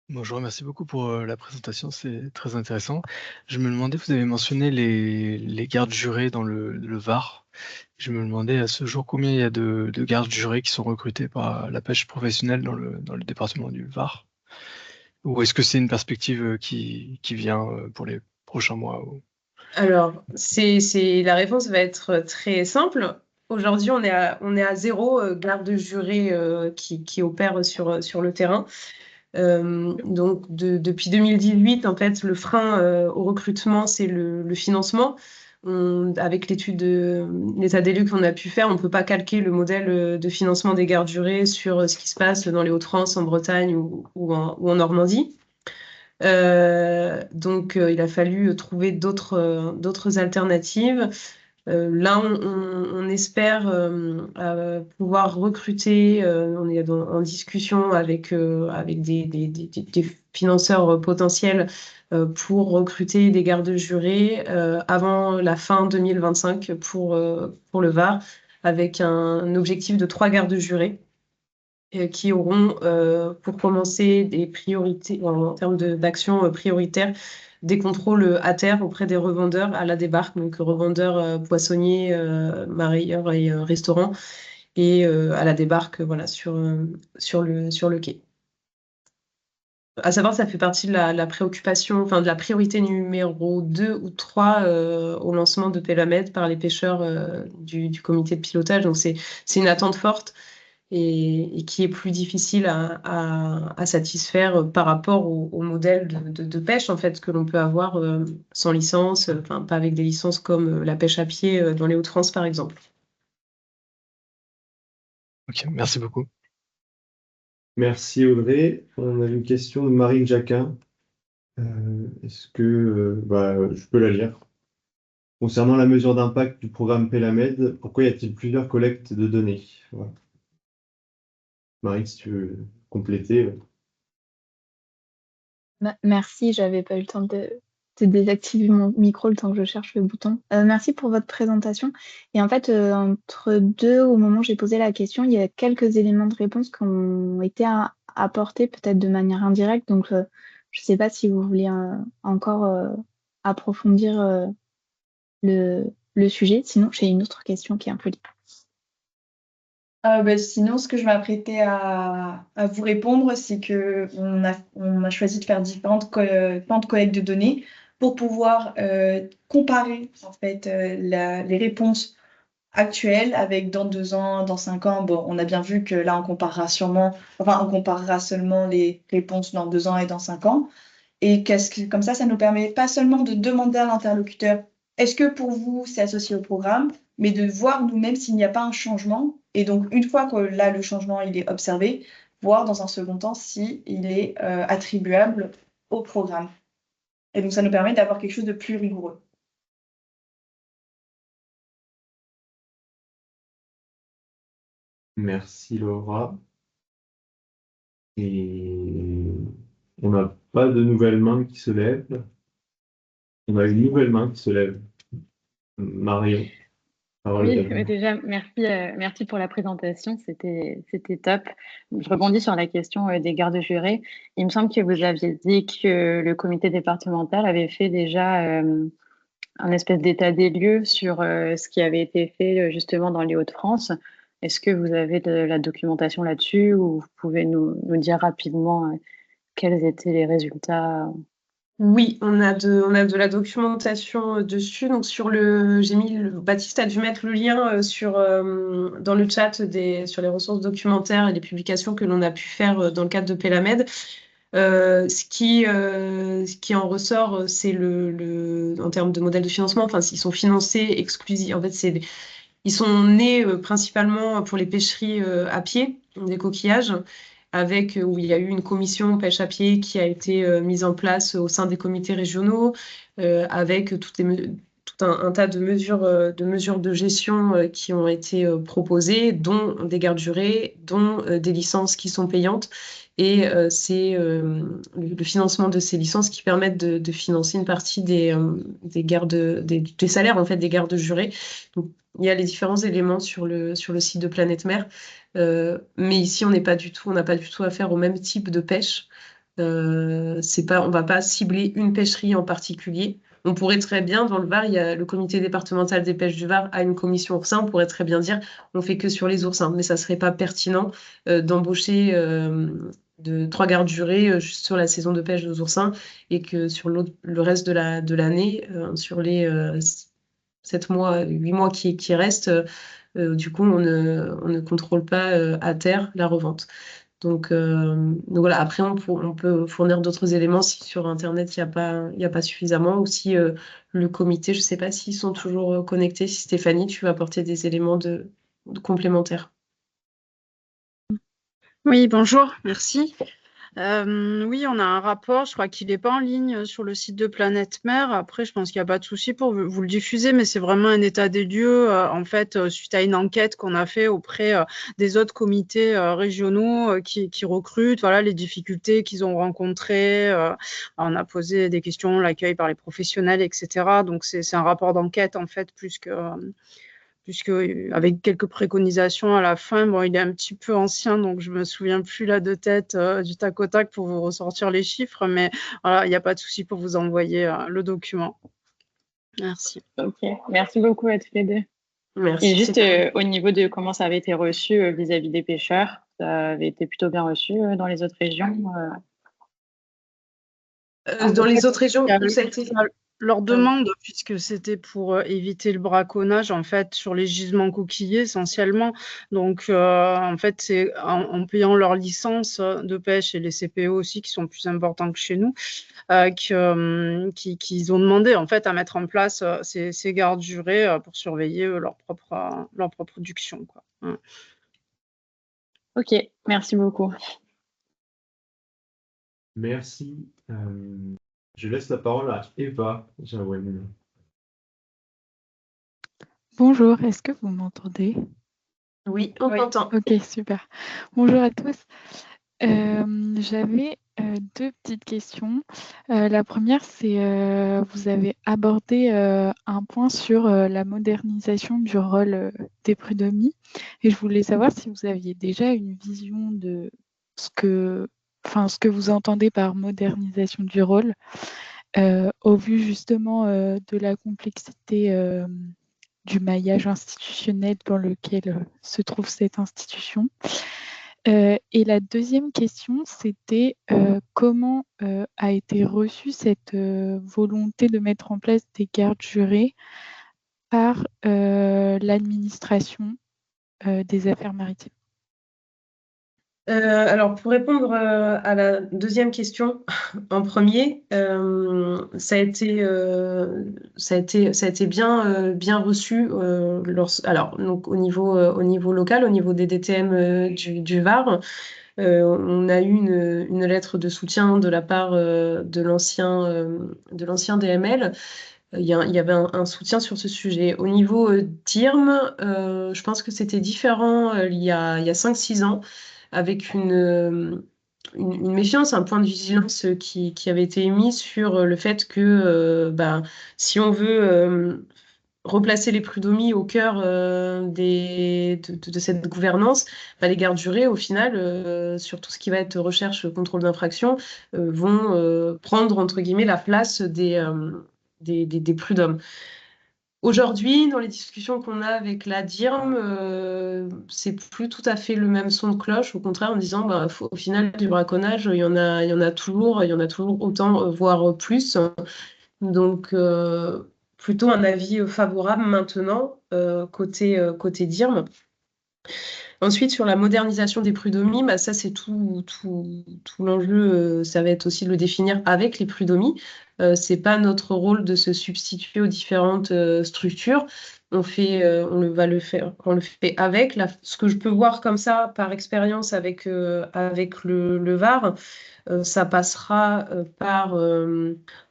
Bonjour, merci beaucoup pour la présentation, c'est très intéressant. Je me demandais, vous avez mentionné les gardes jurés dans le Var. Je me demandais à ce jour combien il y a de gardes jurés qui sont recrutés par la pêche professionnelle dans le département du Var. Ou est-ce que c'est une perspective qui vient pour les prochains mois Alors, la réponse va être très simple. Aujourd'hui, on est à 0 garde juré qui opère sur le terrain. Donc, depuis 2018, en fait, le frein au recrutement, c'est le financement. Avec l'état des lieux qu'on a pu faire, on ne peut pas calquer le modèle de financement des gardes jurés sur ce qui se passe dans les Hauts-de-France, en Bretagne ou en Normandie. Donc, il a fallu trouver d'autres alternatives. Là, on espère pouvoir recruter. On est en discussion avec des financeurs potentiels pour recruter des gardes jurés avant la fin 2025 pour le Var, avec un objectif de 3 gardes jurés qui auront, pour commencer, des priorités en termes d'action prioritaire, des contrôles à terre auprès des revendeurs à la débarque, donc revendeurs poissonniers, marailleurs et restaurants, et à la débarque voilà, sur le quai. À savoir, ça fait partie de la préoccupation, enfin de la priorité numéro 2 ou 3 au lancement de Pélamède par les pêcheurs du comité de pilotage. Donc c'est une attente forte et qui est plus difficile à satisfaire par rapport au modèle de pêche en fait, que l'on peut avoir sans licence, enfin pas avec des licences comme la pêche à pied dans les Hauts-de-France par exemple. Ok, merci beaucoup. Merci Audrey. On a une question de Marine Jacquin. Est-ce que je peux la lire? Concernant la mesure d'impact du programme Pélamède, pourquoi y a-t-il plusieurs collectes de données? Voilà. Marine, si tu veux compléter. Merci, j'avais pas eu le temps de désactiver mon micro le temps que je cherche le bouton. Merci pour votre présentation. Et en fait, entre deux, au moment où j'ai posé la question, il y a quelques éléments de réponse qui ont été apportés peut-être de manière indirecte. Donc, je sais pas si vous voulez encore approfondir le sujet. Sinon, j'ai une autre question qui est un peu libre. Sinon, ce que je m'apprêtais à vous répondre, c'est que on a choisi de faire différentes plans de collecte de données pour pouvoir comparer en fait les réponses actuelles avec dans 2 ans, dans 5 ans. Bon, on a bien vu que là, on comparera seulement les réponses dans 2 ans et dans 5 ans. Et comme ça nous permet pas seulement de demander à l'interlocuteur, est-ce que pour vous, c'est associé au programme, mais de voir nous-mêmes s'il n'y a pas un changement. Et donc, une fois que là, le changement, il est observé, voir dans un second temps s'il est attribuable au programme. Et donc, ça nous permet d'avoir quelque chose de plus rigoureux. Merci Laura. Et on n'a pas de nouvelles mains qui se lèvent. On a une nouvelle main qui se lève. Marion. Parole est à vous. Déjà, merci pour la présentation, c'était top. Je rebondis sur la question des gardes jurés. Il me semble que vous aviez dit que le comité départemental avait fait déjà un espèce d'état des lieux sur ce qui avait été fait justement dans les Hauts-de-France. Est-ce que vous avez de la documentation là-dessus ou vous pouvez nous dire rapidement quels étaient les résultats? Oui, on a de la documentation dessus. Donc Baptiste a dû mettre le lien dans le chat sur les ressources documentaires et les publications que l'on a pu faire dans le cadre de Pélamed. Ce qui en ressort, c'est en termes de modèle de financement, enfin, ils sont financés exclusivement. En fait, ils sont nés principalement pour les pêcheries à pied, des coquillages, où il y a eu une commission pêche à pied qui a été mise en place au sein des comités régionaux, avec tout un tas de mesures de gestion qui ont été proposées, dont des gardes jurés, dont des licences qui sont payantes. Et c'est le financement de ces licences qui permettent de financer une partie des salaires en fait, des gardes jurés. Donc, il y a les différents éléments sur le site de Planète Mer. Mais ici, on n'a pas du tout affaire au même type de pêche. On ne va pas cibler une pêcherie en particulier. On pourrait très bien, dans le Var, il y a le comité départemental des pêches du Var a une commission oursins. On pourrait très bien dire on fait que sur les oursins, mais ça ne serait pas pertinent d'embaucher 3 gardes jurés juste sur la saison de pêche aux oursins et que sur le reste de l'année, sur les 7 mois, 8 mois qui restent, du coup, on ne contrôle pas à terre la revente. Donc voilà, après, on peut fournir d'autres éléments si sur Internet, il n'y a pas suffisamment, ou si le comité, je ne sais pas s'ils sont toujours connectés. Si Stéphanie, tu vas apporter des éléments de complémentaires. Oui, bonjour, merci. Oui, on a un rapport, je crois qu'il n'est pas en ligne sur le site de Planète Mer. Après, je pense qu'il n'y a pas de souci pour vous le diffuser, mais c'est vraiment un état des lieux, en fait, suite à une enquête qu'on a fait auprès des autres comités régionaux qui recrutent, voilà, les difficultés qu'ils ont rencontrées. On a posé des questions, l'accueil par les professionnels, etc. Donc, c'est un rapport d'enquête, en fait, puisque avec quelques préconisations à la fin. Bon, il est un petit peu ancien, donc je me souviens plus là de tête du tac au tac pour vous ressortir les chiffres, mais voilà, il n'y a pas de souci pour vous envoyer le document. Merci. Ok, merci beaucoup à tous les deux. Merci. Et juste au niveau de comment ça avait été reçu vis-à-vis des pêcheurs, ça avait été plutôt bien reçu dans les autres régions. Dans les autres régions, où ça a été leur demande, puisque c'était pour éviter le braconnage, en fait, sur les gisements coquillers, essentiellement. Donc, en fait, c'est en payant leur licence de pêche et les CPO aussi, qui sont plus importants que chez nous, qu'ils ont demandé, en fait, à mettre en place ces gardes jurés pour surveiller leur propre production, quoi. Ouais. Ok, merci beaucoup. Merci. Je laisse la parole à Eva Jaouani. Bonjour, est-ce que vous m'entendez? Oui, on t'entend. Ok, super. Bonjour à tous. J'avais 2 petites questions. La première, c'est vous avez abordé un point sur la modernisation du rôle des prud'hommes et je voulais savoir si vous aviez déjà une vision de ce que vous entendez par modernisation du rôle, au vu justement de la complexité du maillage institutionnel dans lequel se trouve cette institution. Et la deuxième question, c'était comment a été reçue cette volonté de mettre en place des gardes jurés par l'administration des affaires maritimes? Alors, pour répondre à la deuxième question en premier, ça a été bien reçu. Donc, au niveau local, au niveau des DTM du Var, on a eu une lettre de soutien de la part de l'ancien DML. Il y avait un soutien sur ce sujet. Au niveau TIRM, je pense que c'était différent il y a 5-6 ans, avec une méfiance, un point de vigilance qui avait été émis sur le fait que si on veut replacer les prud'homie au cœur de cette gouvernance, les gardes jurés, au final, sur tout ce qui va être recherche, contrôle d'infraction, vont prendre, entre guillemets, la place des prud'hommes. Aujourd'hui, dans les discussions qu'on a avec la DIRM, c'est plus tout à fait le même son de cloche. Au contraire, en disant, au final, du braconnage, il y en a toujours autant, voire plus. Donc, plutôt un avis favorable maintenant, côté DIRM. Ensuite, sur la modernisation des prud'homies, ça c'est tout l'enjeu, ça va être aussi de le définir avec les prud'homies. C'est pas notre rôle de se substituer aux différentes structures. On le fait avec. Ce que je peux voir comme ça par expérience avec le VAR, ça passera par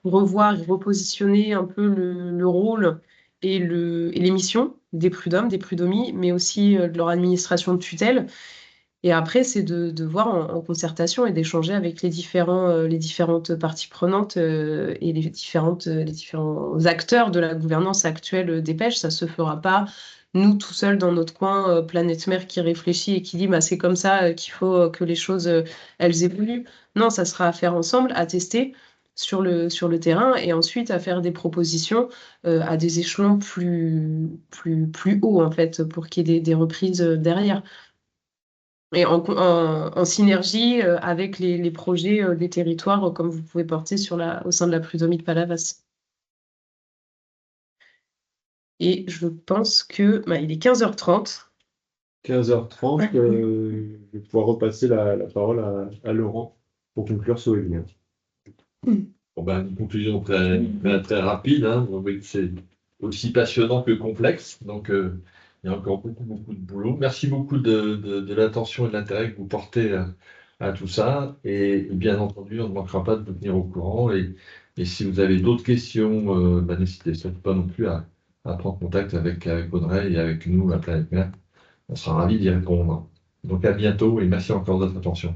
revoir et repositionner un peu le rôle et les missions des prud'hommes, des prud'homies, mais aussi de leur administration de tutelle. Et après, c'est de voir en concertation et d'échanger avec les différentes parties prenantes et les différents acteurs de la gouvernance actuelle des pêches. Ça se fera pas, nous, tout seuls, dans notre coin, Planète Mer, qui réfléchit et qui dit c'est comme ça qu'il faut que les choses, elles évoluent. Non, ça sera à faire ensemble, à tester sur le terrain et ensuite à faire des propositions à des échelons plus hauts, en fait, pour qu'il y ait des reprises derrière. Et en synergie avec les projets des territoires, comme vous pouvez porter au sein de la prud'homie de Palavas. Et je pense que il est 15h30. 15h30, je vais pouvoir repasser la parole à Laurent pour conclure ce webinaire. Une conclusion très rapide. Vous voyez que c'est aussi passionnant que complexe. Donc, il y a encore beaucoup de boulot. Merci beaucoup de l'attention et de l'intérêt que vous portez à tout ça. Et bien entendu, on ne manquera pas de vous tenir au courant. Et si vous avez d'autres questions, n'hésitez surtout pas non plus à prendre contact avec Audrey et avec nous à Planète Mer. On sera ravis d'y répondre. Donc à bientôt et merci encore de votre attention.